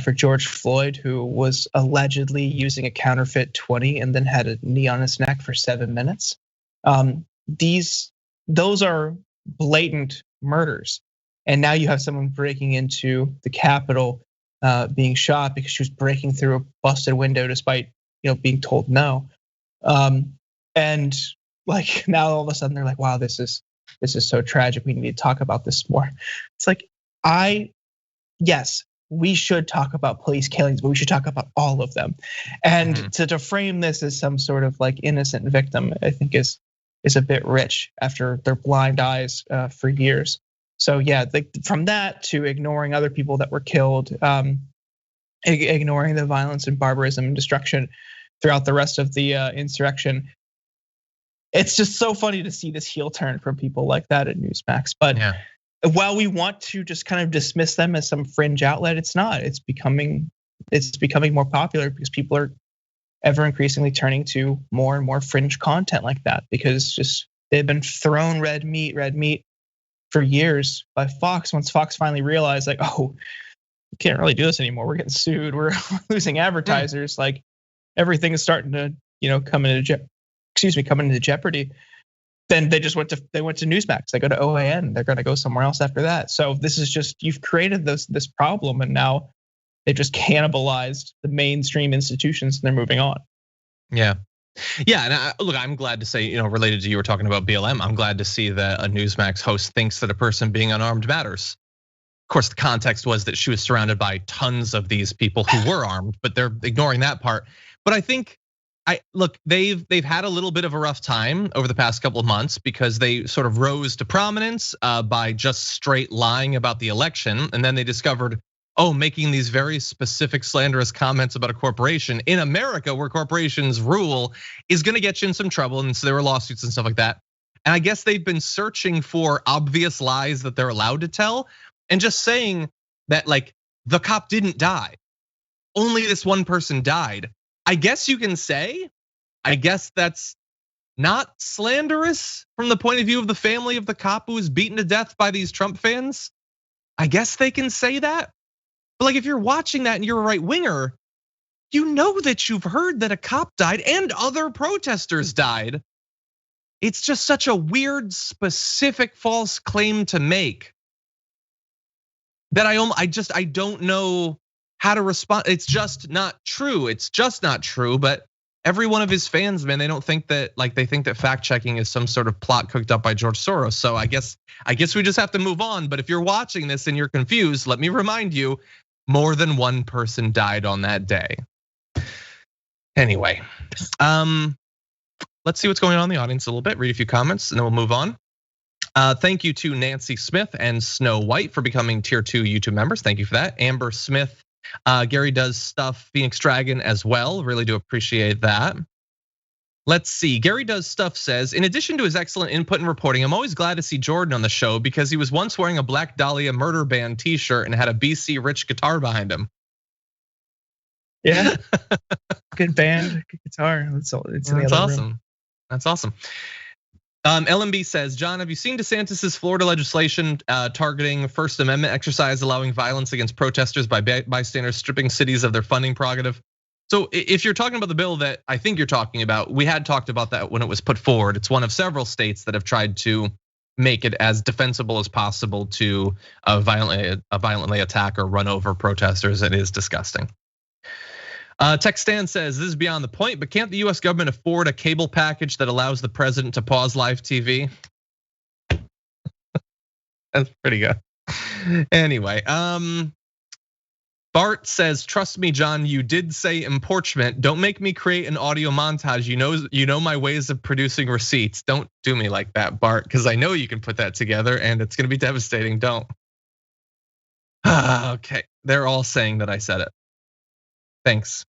for George Floyd, who was allegedly using a counterfeit 20 and then had a knee on his neck for 7 minutes. Those are blatant murders, and now you have someone breaking into the Capitol, being shot because she was breaking through a busted window despite being told no. And like now all of a sudden they're like, wow, this is so tragic. We need to talk about this more. It's like, yes, we should talk about police killings, but we should talk about all of them. And to frame this as some sort of like innocent victim, I think is a bit rich after their blind eyes for years. So yeah, from that to ignoring other people that were killed, ignoring the violence and barbarism and destruction throughout the rest of the insurrection. It's just so funny to see this heel turn from people like that at Newsmax. But while we want to just kind of dismiss them as some fringe outlet, it's not. It's becoming more popular because people are ever increasingly turning to more and more fringe content like that, because just they've been thrown red meat for years by Fox. Once Fox finally realized, like, oh, we can't really do this anymore. We're getting sued. We're losing advertisers. Like everything is starting to, come into jeopardy. Then they went to Newsmax. They go to OAN. They're going to go somewhere else after that. So this is just, you've created this problem, and now they've just cannibalized the mainstream institutions, and they're moving on. Yeah. And look, I'm glad to say, related to you were talking about BLM, I'm glad to see that a Newsmax host thinks that a person being unarmed matters. Of course, the context was that she was surrounded by tons of these people who were armed, but they're ignoring that part. But I think, they've had a little bit of a rough time over the past couple of months because they sort of rose to prominence by just straight lying about the election, and then they discovered, making these very specific slanderous comments about a corporation in America where corporations rule is gonna get you in some trouble. And so there were lawsuits and stuff like that. And I guess they've been searching for obvious lies that they're allowed to tell, and just saying that like the cop didn't die, only this one person died. I guess you can say, I guess that's not slanderous from the point of view of the family of the cop who was beaten to death by these Trump fans. I guess they can say that. But like if you're watching that and you're a right winger, you know that you've heard that a cop died and other protesters died. It's just such a weird, specific false claim to make that I don't know how to respond. It's just not true. It's just not true. But every one of his fans, man, they don't think that, like they think that fact checking is some sort of plot cooked up by George Soros. So I guess we just have to move on. But if you're watching this and you're confused, let me remind you, more than one person died on that day. Anyway, let's see what's going on in the audience a little bit, read a few comments, and then we'll move on. Thank you to Nancy Smith and Snow White for becoming tier 2 YouTube members. Thank you for that. Amber Smith, Gary does stuff, Phoenix Dragon as well. Really do appreciate that. Let's see, Gary does stuff says, in addition to his excellent input and reporting, I'm always glad to see Jordan on the show because he was once wearing a Black Dahlia Murder Band t-shirt and had a BC Rich guitar behind him. Yeah, good band, good guitar. It's in the other awesome. Room. That's awesome. LMB says, John, have you seen DeSantis's Florida legislation targeting First Amendment exercise, allowing violence against protesters by bystanders, stripping cities of their funding prerogative? So if you're talking about the bill that I think you're talking about, we had talked about that when it was put forward. It's one of several states that have tried to make it as defensible as possible to violently attack or run over protesters. It is disgusting. Textan says, this is beyond the point, but can't the US government afford a cable package that allows the president to pause live TV? That's pretty good. Anyway, Bart says, trust me, John, you did say impeachment. Don't make me create an audio montage. You know my ways of producing receipts. Don't do me like that, Bart, because I know you can put that together and it's gonna be devastating. Don't. Okay, they're all saying that I said it. Thanks,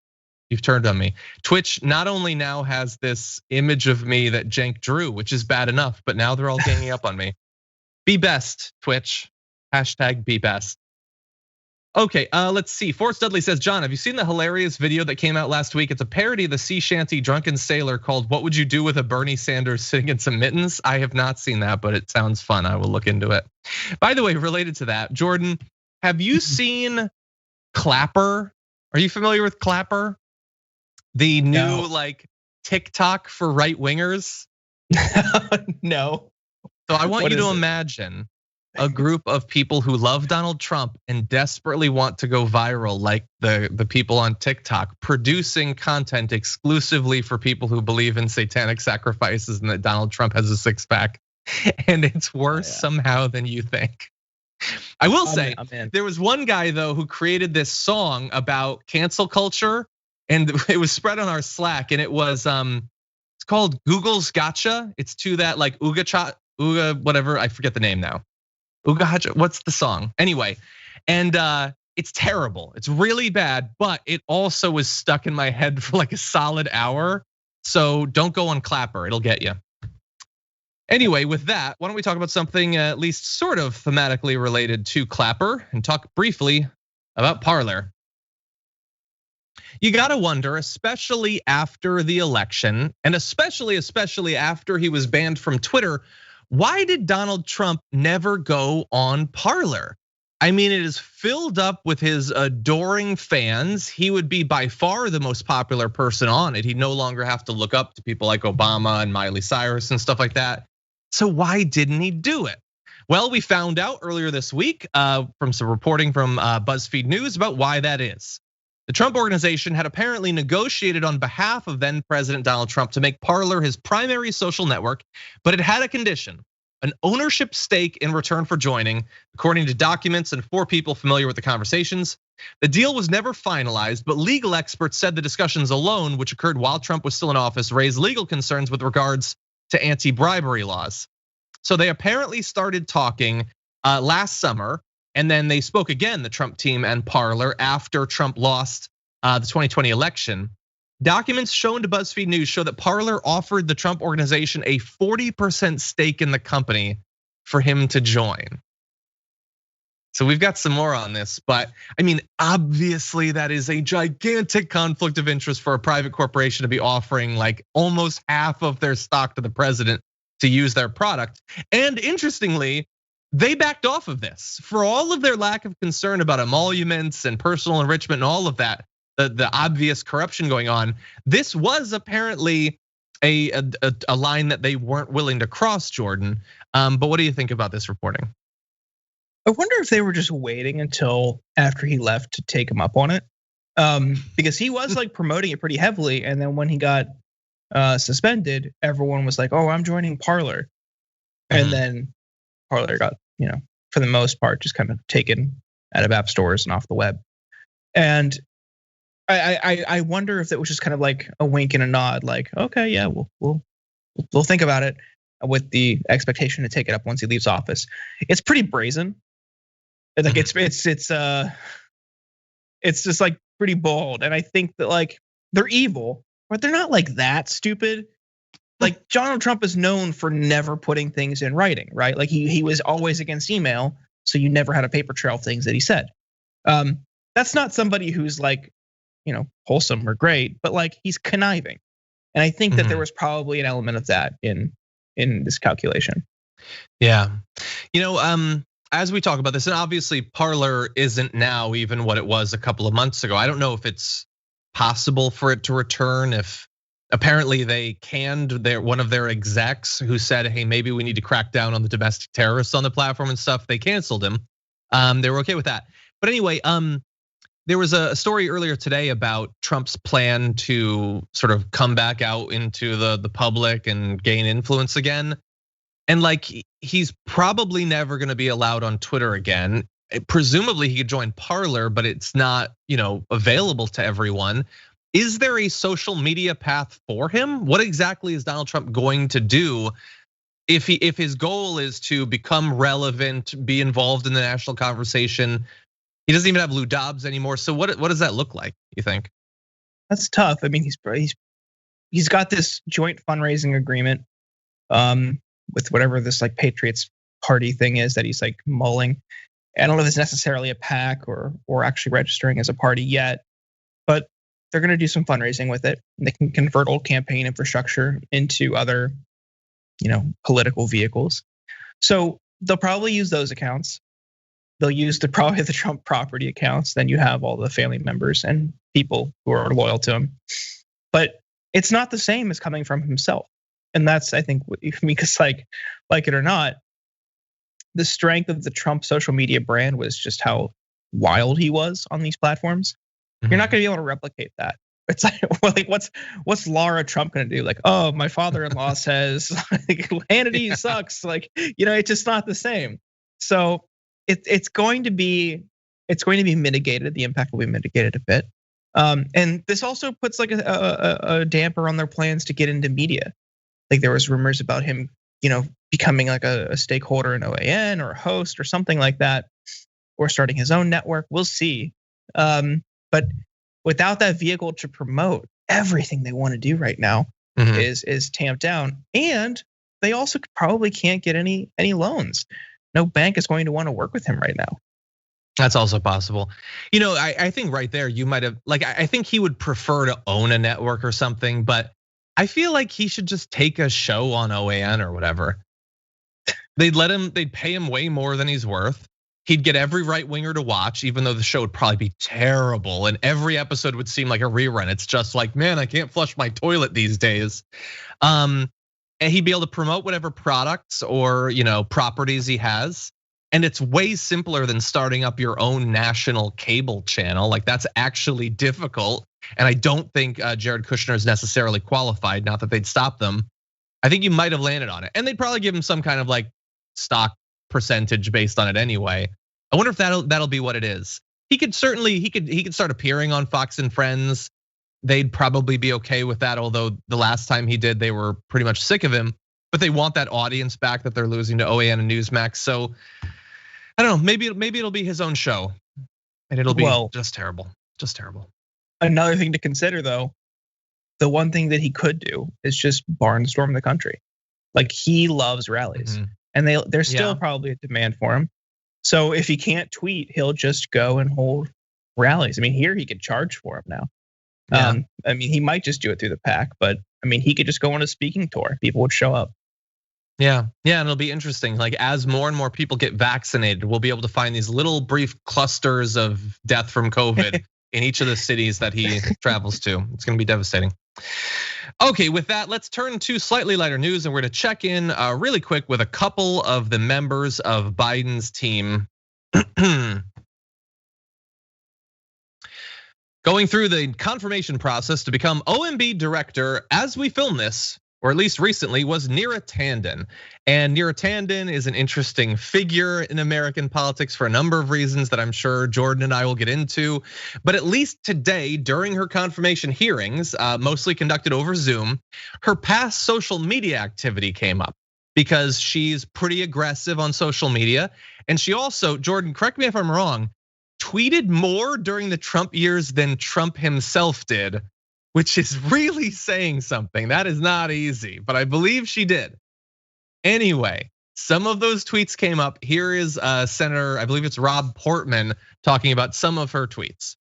you've turned on me. Twitch not only now has this image of me that Cenk drew, which is bad enough, but now they're all ganging up on me. Be best, Twitch. Hashtag be best. Okay, let's see. Forrest Dudley says, John, have you seen the hilarious video that came out last week? It's a parody of the sea shanty Drunken Sailor called "What Would You Do with a Bernie Sanders Sitting in Some Mittens?" I have not seen that, but it sounds fun. I will look into it. By the way, related to that, Jordan, have you seen Clapper? Are you familiar with Clapper? The new like TikTok for right wingers? No. So I want you to imagine a group of people who love Donald Trump and desperately want to go viral, like the people on TikTok, producing content exclusively for people who believe in satanic sacrifices and that Donald Trump has a six-pack. And it's worse somehow than you think. I will say, there was one guy though who created this song about cancel culture, and it was spread on our Slack, and it was it's called Google's Gotcha. It's to that like Uga whatever, I forget the name now. Uga, what's the song? Anyway, and it's terrible. It's really bad, but it also was stuck in my head for like a solid hour. So don't go on Clapper, it'll get you. Anyway, with that, why don't we talk about something at least sort of thematically related to Clapper and talk briefly about Parler. You gotta wonder, especially after the election, and especially after he was banned from Twitter, why did Donald Trump never go on Parler? I mean, it is filled up with his adoring fans. He would be by far the most popular person on it. He'd no longer have to look up to people like Obama and Miley Cyrus and stuff like that. So why didn't he do it? Well, we found out earlier this week from some reporting from Buzzfeed News about why that is. The Trump organization had apparently negotiated on behalf of then President Donald Trump to make Parler his primary social network, but it had a condition: an ownership stake in return for joining, according to documents and 4 people familiar with the conversations. The deal was never finalized, but legal experts said the discussions alone, which occurred while Trump was still in office, raised legal concerns with regards to anti-bribery laws. So they apparently started talking last summer, and then they spoke again, the Trump team and Parler, after Trump lost the 2020 election. Documents shown to BuzzFeed News show that Parler offered the Trump organization a 40% stake in the company for him to join. So we've got some more on this, but I mean, obviously that is a gigantic conflict of interest for a private corporation to be offering like almost half of their stock to the president to use their product. And interestingly, they backed off of this for all of their lack of concern about emoluments and personal enrichment and all of that, the obvious corruption going on. This was apparently a line that they weren't willing to cross, Jordan. But what do you think about this reporting? I wonder if they were just waiting until after he left to take him up on it, because he was like promoting it pretty heavily, and then when he got suspended, everyone was like, "Oh, I'm joining Parler," and then Parler got, for the most part, just kind of taken out of app stores and off the web. And I wonder if it was just kind of like a wink and a nod, like, okay, yeah, we'll think about it, with the expectation to take it up once he leaves office. It's pretty brazen. Like it's just like pretty bold, and I think that like they're evil, but they're not like that stupid. Like Donald Trump is known for never putting things in writing, right? Like he was always against email, so you never had a paper trail of things that he said. That's not somebody who's like, wholesome or great, but like he's conniving. And I think that there was probably an element of that in this calculation. Yeah, as we talk about this, and obviously Parler isn't now even what it was a couple of months ago. I don't know if it's possible for it to return. If apparently they canned one of their execs who said, "Hey, maybe we need to crack down on the domestic terrorists on the platform and stuff." They canceled him. They were okay with that. But anyway, there was a story earlier today about Trump's plan to sort of come back out into the public and gain influence again. And like he's probably never gonna be allowed on Twitter again. Presumably he could join Parler, but it's not, available to everyone. Is there a social media path for him? What exactly is Donald Trump going to do if his goal is to become relevant, be involved in the national conversation? He doesn't even have Lou Dobbs anymore. So what does that look like, you think? That's tough. I mean, he's got this joint fundraising agreement with whatever this like Patriots party thing is that he's like mulling. I don't know if it's necessarily a PAC or actually registering as a party yet, but they're going to do some fundraising with it. They can convert old campaign infrastructure into other, political vehicles. So they'll probably use those accounts. They'll use probably the Trump property accounts. Then you have all the family members and people who are loyal to him. But it's not the same as coming from himself. And that's, I think, because like it or not, the strength of the Trump social media brand was just how wild he was on these platforms. Mm-hmm. You're not going to be able to replicate that. It's like what's Laura Trump going to do? Like, oh, my father-in-law says Hannity sucks. Like, it's just not the same. So it's going to be mitigated. The impact will be mitigated a bit. And this also puts like a damper on their plans to get into media. Like there was rumors about him, becoming like a stakeholder in OAN or a host or something like that, or starting his own network. We'll see. But without that vehicle to promote, everything they want to do right now is tamped down. And they also probably can't get any loans. No bank is going to want to work with him right now. That's also possible. I think right there you might have, I think he would prefer to own a network or something, but I feel like he should just take a show on OAN or whatever. They'd pay him way more than he's worth. He'd get every right winger to watch, even though the show would probably be terrible. And every episode would seem like a rerun. It's just like, man, I can't flush my toilet these days. And he'd be able to promote whatever products or properties he has. And it's way simpler than starting up your own national cable channel. Like that's actually difficult. And I don't think Jared Kushner is necessarily qualified, not that they'd stop them. I think you might have landed on it. And they'd probably give him some kind of like stock percentage based on it anyway. I wonder if that'll be what it is. He could start appearing on Fox and Friends. They'd probably be okay with that, although the last time he did, they were pretty much sick of him. But they want that audience back that they're losing to OAN and Newsmax. So I don't know, maybe it'll be his own show. And it'll be just terrible. Just terrible. Another thing to consider though, the one thing that he could do is just barnstorm the country. Like he loves rallies. And there's still probably a demand for him. So if he can't tweet, he'll just go and hold rallies. I mean, here he could charge for him now. Yeah. I mean, he might just do it through the PAC, but I mean, he could just go on a speaking tour. People would show up. Yeah, and it'll be interesting. Like as more and more people get vaccinated, we'll be able to find these little brief clusters of death from COVID in each of the cities that he travels to. It's going to be devastating. Okay, with that, let's turn to slightly lighter news, and we're going to check in really quick with a couple of the members of Biden's team. Going through the confirmation process to become OMB director as we film this, or at least recently, was Neera Tanden. And Neera Tanden is an interesting figure in American politics for a number of reasons that I'm sure Jordan and I will get into. But at least today, during her confirmation hearings, mostly conducted over Zoom, her past social media activity came up because she's pretty aggressive on social media. And she also, Jordan, correct me if I'm wrong, tweeted more during the Trump years than Trump himself did, which is really saying something. That is not easy, but I believe she did. Anyway, some of those tweets came up. Here is Senator, I believe it's Rob Portman, talking about some of her tweets.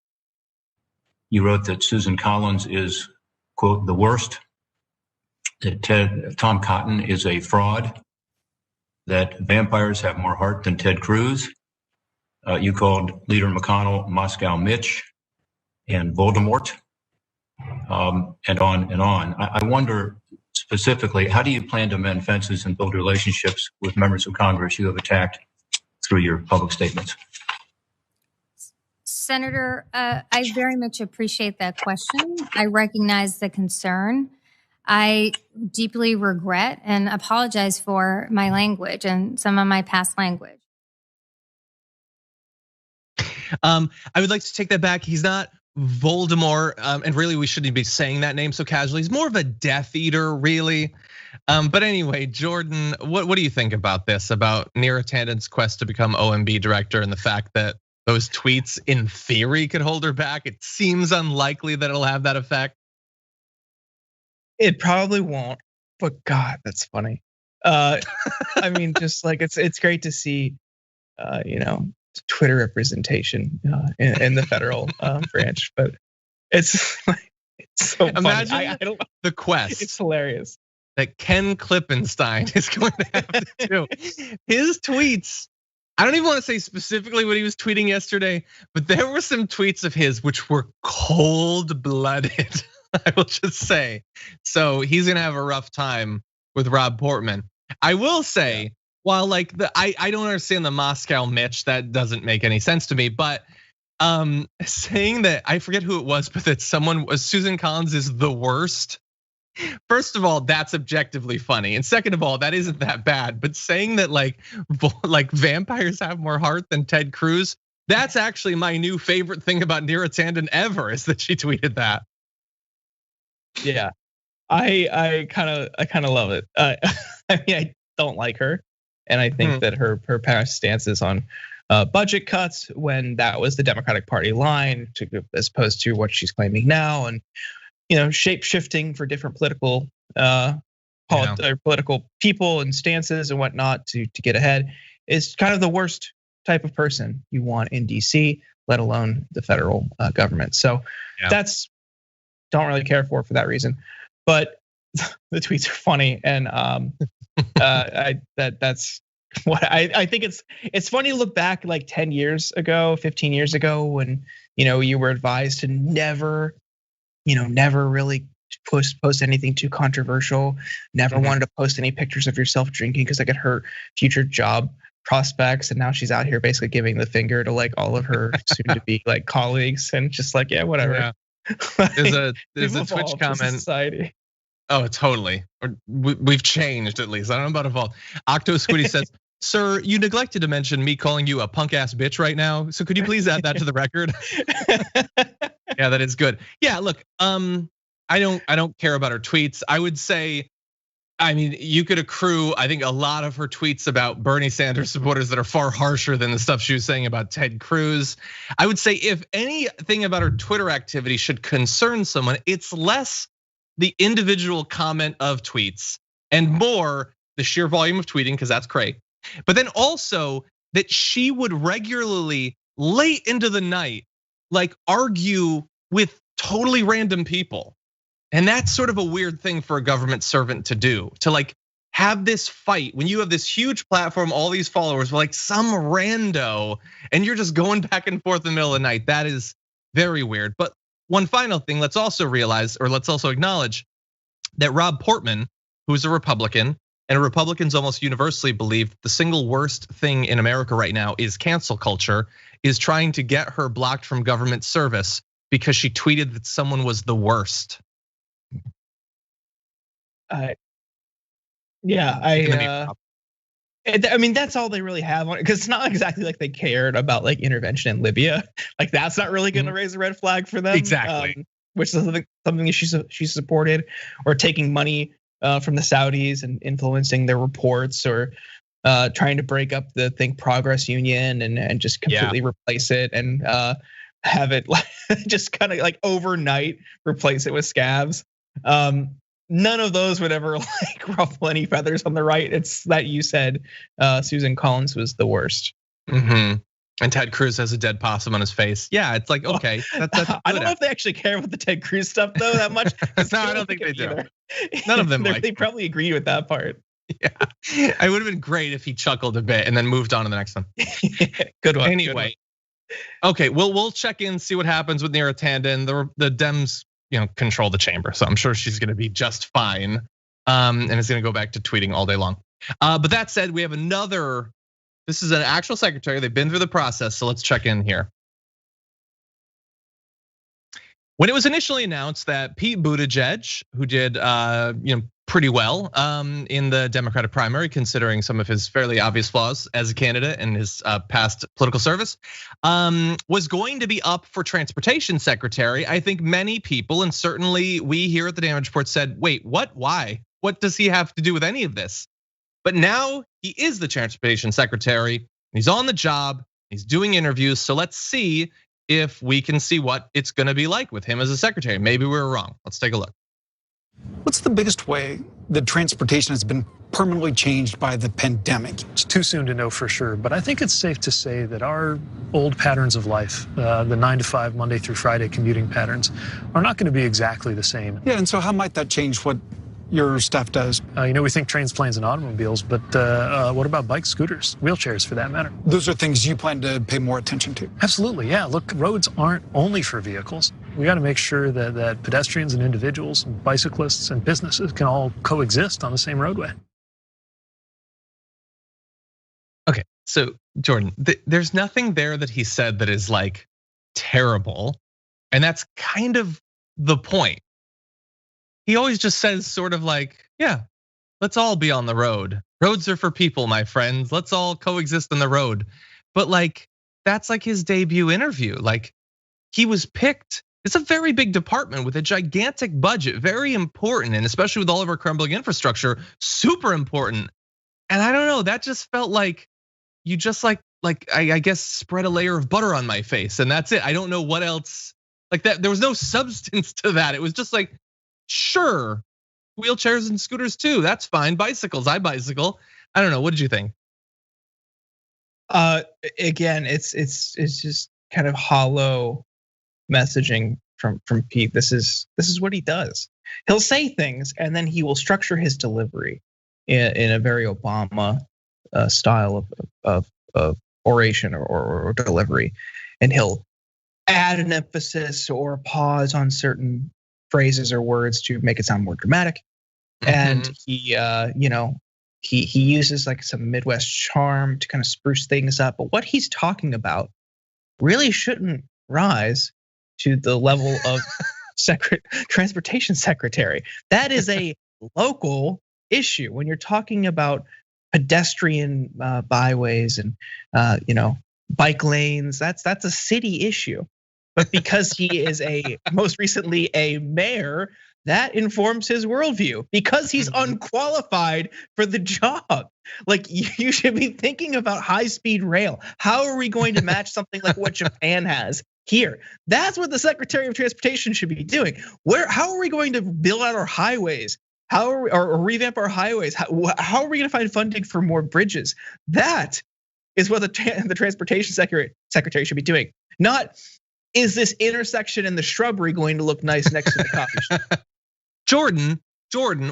You wrote that Susan Collins is, quote, the worst, that Tom Cotton is a fraud, that vampires have more heart than Ted Cruz. You called Leader McConnell Moscow Mitch and Voldemort. And on and on. I wonder specifically, how do you plan to mend fences and build relationships with members of Congress you have attacked through your public statements? Senator, I very much appreciate that question. I recognize the concern. I deeply regret and apologize for my language and some of my past language. I would like to take that back. He's not Voldemort, and really we shouldn't be saying that name so casually. He's more of a Death Eater, really. But anyway, Jordan, what do you think about this, about Neera Tanden's quest to become OMB director and the fact that those tweets in theory could hold her back? It seems unlikely that it'll have that effect. It probably won't, but God, that's funny. I mean, just like it's great to see, Twitter representation in the federal branch, but it's so funny. Imagine I don't, the quest. It's hilarious that Ken Klippenstein is going to have to do. His tweets, I don't even want to say specifically what he was tweeting yesterday, but there were some tweets of his which were cold-blooded, I will just say. So he's gonna have a rough time with Rob Portman. I will say, while like I don't understand the Moscow Mitch, that doesn't make any sense to me, but saying that, I forget who it was, but that Susan Collins is the worst. First of all, that's objectively funny, and second of all, that isn't that bad. But saying that like vampires have more heart than Ted Cruz, that's actually my new favorite thing about Neera Tanden ever, is that she tweeted that. Yeah, I kind of love it. I mean, I don't like her, and I think that her past stances on budget cuts, when that was the Democratic Party line, as opposed to what she's claiming now, and shape shifting for different political political people and stances and whatnot to get ahead, is kind of the worst type of person you want in DC, let alone the federal government. So that's, don't really care for that reason, but the tweets are funny, and that's what I think. It's funny to look back like 10 years ago, 15 years ago, when you were advised to never really post anything too controversial, never wanted to post any pictures of yourself drinking because that could hurt future job prospects. And now she's out here basically giving the finger to like all of her soon to be like colleagues, and just like, yeah, whatever. Yeah. There's a Twitch comment. Society. Oh, totally. We've changed, at least. I don't know about evolved. Octo Squiddy says, "Sir, you neglected to mention me calling you a punk ass bitch right now. So could you please add that to the record?" Yeah, that is good. Yeah, look, I don't care about her tweets. I would say, I mean, you could accrue, I think, a lot of her tweets about Bernie Sanders supporters that are far harsher than the stuff she was saying about Ted Cruz. I would say if anything about her Twitter activity should concern someone, it's less the individual comment of tweets and more the sheer volume of tweeting, because that's great. But then also that she would regularly, late into the night, like argue with totally random people. And that's sort of a weird thing for a government servant to do, to like have this fight when you have this huge platform, all these followers, like some rando, and you're just going back and forth in the middle of the night. That is very weird. But one final thing, let's also realize, or let's also acknowledge that Rob Portman, who's a Republican, and Republicans almost universally believe the single worst thing in America right now is cancel culture, is trying to get her blocked from government service because she tweeted that someone was the worst. I mean, that's all they really have on it, because it's not exactly like they cared about like intervention in Libya. Like that's not really going to raise a red flag for them. Exactly. Which is something she supported, or taking money from the Saudis and influencing their reports, or trying to break up the Think Progress Union and just completely replace it, and have it like just kind of like overnight replace it with scabs. None of those would ever like ruffle any feathers on the right. It's that you said Susan Collins was the worst. And Ted Cruz has a dead possum on his face. Yeah, it's like, okay. That's I don't know if they actually care about the Ted Cruz stuff though that much. No, I don't think they do. None of them like. They probably agreed with that part. Yeah, it would have been great if he chuckled a bit and then moved on to the next one. Good one. Anyway, okay, we'll check in, see what happens with Neera Tanden. The Dems, control the chamber, so I'm sure she's going to be just fine, and is going to go back to tweeting all day long. But that said, we have another. This is an actual secretary. They've been through the process, so let's check in here. When it was initially announced that Pete Buttigieg, who did pretty well in the Democratic primary, considering some of his fairly obvious flaws as a candidate and his past political service, was going to be up for transportation secretary, I think many people, and certainly we here at the Damage Report, said, wait, what? Why? What does he have to do with any of this? But now he is the transportation secretary. He's on the job. He's doing interviews. So let's see if we can see what it's going to be like with him as a secretary. Maybe we were wrong. Let's take a look. What's the biggest way that transportation has been permanently changed by the pandemic? It's too soon to know for sure, but I think it's safe to say that our old patterns of life, the 9 to 5, Monday through Friday commuting patterns, are not going to be exactly the same. Yeah, and so how might that change what your staff does? We think trains, planes, and automobiles, but what about bikes, scooters, wheelchairs for that matter? Those are things you plan to pay more attention to? Absolutely, yeah. Look, roads aren't only for vehicles. We got to make sure that pedestrians and individuals, and bicyclists and businesses can all coexist on the same roadway. Okay, so Jordan, there's nothing there that he said that is like terrible, and that's kind of the point. He always just says sort of like, yeah, let's all be on the road. Roads are for people, my friends. Let's all coexist on the road. But like, that's like his debut interview. Like, he was picked. It's a very big department with a gigantic budget, very important, and especially with all of our crumbling infrastructure, super important. And I don't know, that just felt like you just like I guess spread a layer of butter on my face, and that's it. I don't know what else like that. There was no substance to that. It was just like, sure, wheelchairs and scooters too. That's fine. Bicycles, I bicycle. I don't know. What did you think? Again, it's just kind of hollow messaging from Pete. This is what he does. He'll say things and then he will structure his delivery in a very Obama style of oration or delivery, and he'll add an emphasis or a pause on certain phrases or words to make it sound more dramatic. And he uses like some Midwest charm to kind of spruce things up. But what he's talking about really shouldn't rise to the level of transportation secretary. That is a local issue when you're talking about pedestrian byways and bike lanes. That's a city issue. But because he is most recently a mayor, that informs his worldview because he's unqualified for the job. Like, you should be thinking about high-speed rail. How are we going to match something like what Japan has here? That's what the Secretary of Transportation should be doing. How are we going to build out our highways? How are we, or revamp our highways? How are we going to find funding for more bridges? That is what the transportation secretary should be doing. Not, is this intersection in the shrubbery going to look nice next to the coffee shop? Jordan,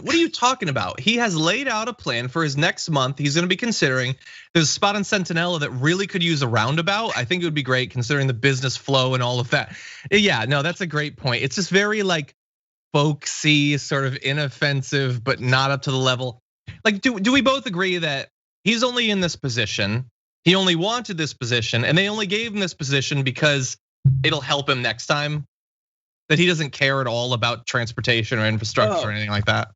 what are you talking about? He has laid out a plan for his next month. He's gonna be considering. There's a spot on Centinela that really could use a roundabout. I think it would be great considering the business flow and all of that. Yeah, no, that's a great point. It's just very like folksy, sort of inoffensive, but not up to the level. Like, do we both agree that he's only in this position? He only wanted this position, and they only gave him this position because it'll help him next time? That he doesn't care at all about transportation or infrastructure or anything like that?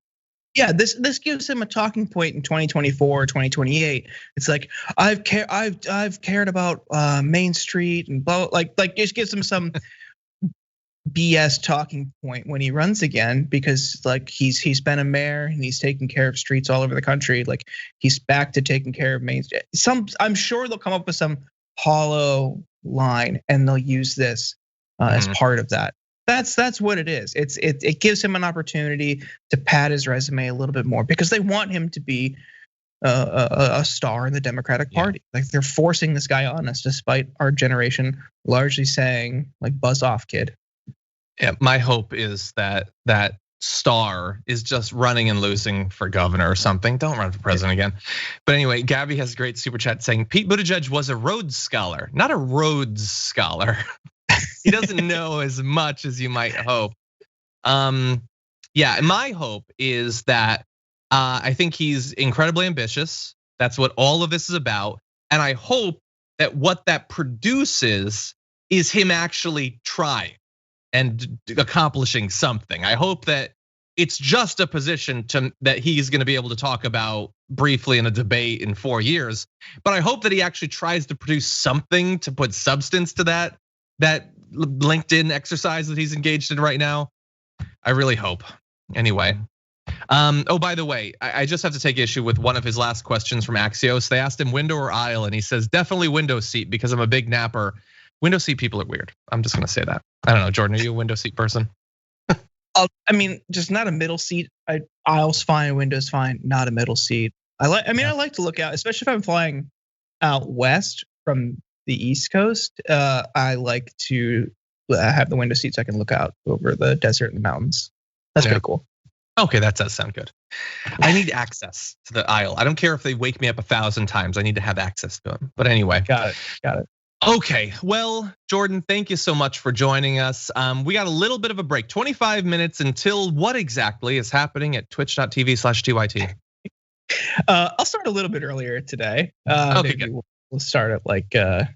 Yeah, this gives him a talking point in 2024, 2028. It's like, I've cared about Main Street and blah, like just gives him some BS talking point when he runs again, because like he's been a mayor and he's taking care of streets all over the country. Like, he's back to taking care of Main Street. I'm sure they'll come up with some hollow line and they'll use this as part of that. That's what it is. It gives him an opportunity to pad his resume a little bit more because they want him to be a star in the Democratic Party. Like, they're forcing this guy on us, despite our generation largely saying like, buzz off, kid. Yeah, my hope is that star is just running and losing for governor or something. Don't run for president again. But anyway, Gabby has a great super chat saying Pete Buttigieg was a Rhodes Scholar, not a Rhodes Scholar. He doesn't know as much as you might hope. Yeah, my hope is that I think he's incredibly ambitious. That's what all of this is about. And I hope that what that produces is him actually trying and accomplishing something. I hope that it's just a position that he's gonna be able to talk about briefly in a debate in 4 years. But I hope that he actually tries to produce something to put substance to that LinkedIn exercise that he's engaged in right now. I really hope. Anyway. Oh, by the way, I just have to take issue with one of his last questions from Axios. They asked him window or aisle, and he says definitely window seat because I'm a big napper. Window seat people are weird. I'm just gonna say that. I don't know, Jordan, are you a window seat person? I mean, just not a middle seat. Aisle's fine, window's fine, not a middle seat. I like to look out, especially if I'm flying out west from the East Coast. I like to have the window seat so I can look out over the desert and the mountains. That's pretty cool. Okay, that does sound good. I need access to the aisle. I don't care if they wake me up 1,000 times. I need to have access to them. But anyway. Got it. Okay, well, Jordan, thank you so much for joining us. We got a little bit of a break, 25 minutes until what exactly is happening at twitch.tv/TYT? I'll start a little bit earlier today. Okay, good. We'll start at like, I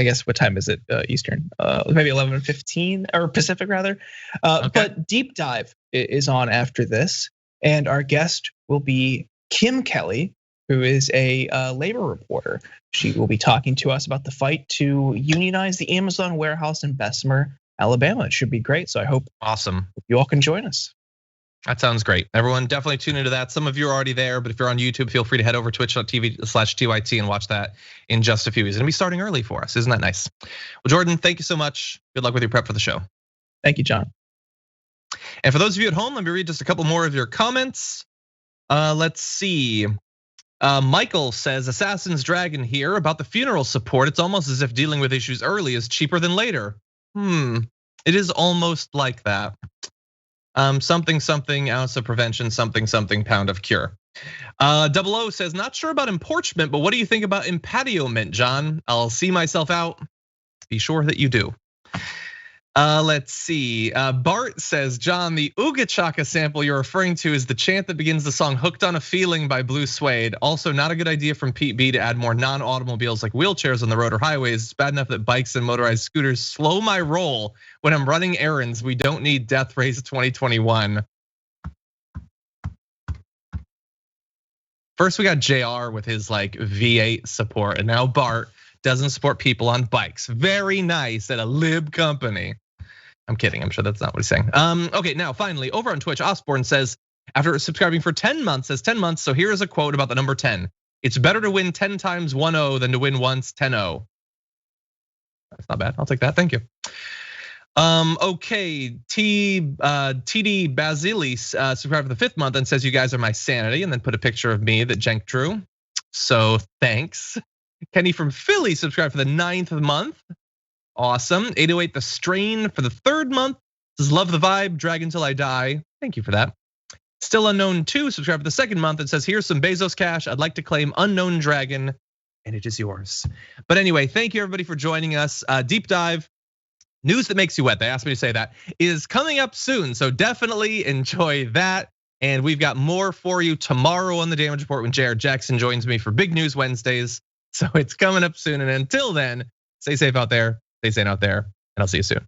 guess, what time is it Eastern? Maybe 11:15 or Pacific rather. Okay. But Deep Dive is on after this, and our guest will be Kim Kelly, who is a labor reporter. She will be talking to us about the fight to unionize the Amazon warehouse in Bessemer, Alabama. It should be great. So I hope you all can join us. That sounds great. Everyone definitely tune into that. Some of you are already there, but if you're on YouTube, feel free to head over to twitch.tv/TYT and watch that in just a few. It's gonna be starting early for us. Isn't that nice? Well, Jordan, thank you so much. Good luck with your prep for the show. Thank you, John. And for those of you at home, let me read just a couple more of your comments. Let's see. Michael says, Assassin's Dragon here about the funeral support. It's almost as if dealing with issues early is cheaper than later. It is almost like that. Something ounce of prevention, something pound of cure. 00 says, not sure about impeachment, but what do you think about impatioment, John? I'll see myself out. Be sure that you do. Let's see. Bart says, John, the Ooga Chaka sample you're referring to is the chant that begins the song Hooked on a Feeling by Blue Suede. Also, not a good idea from Pete B to add more non-automobiles like wheelchairs on the road or highways. It's bad enough that bikes and motorized scooters slow my roll when I'm running errands. We don't need Death Race 2021. First, we got JR with his like V8 support, and now Bart doesn't support people on bikes. Very nice at a lib company. I'm kidding, I'm sure that's not what he's saying. Okay, now finally, over on Twitch, Osborne says, after subscribing for 10 months, says 10 months, so here is a quote about the number 10. It's better to win 10 times 1-0 than to win once 10-0. That's not bad, I'll take that, thank you. Okay, TD Basilis subscribed for the 5th month and says you guys are my sanity, and then put a picture of me that Jenk drew. So thanks. Kenny from Philly subscribed for the 9th month. Awesome. 808 The Strain for the 3rd month. Says love the vibe, Dragon Till I Die. Thank you for that. Still Unknown 2 subscribed for the 2nd month and says here's some Bezos cash. I'd like to claim Unknown Dragon, and it is yours. But anyway, thank you everybody for joining us. Deep Dive, news that makes you wet, they asked me to say that, is coming up soon. So definitely enjoy that. And we've got more for you tomorrow on the Damage Report when Jared Jackson joins me for Big News Wednesdays. So it's coming up soon. And until then, stay safe out there, stay sane out there, and I'll see you soon.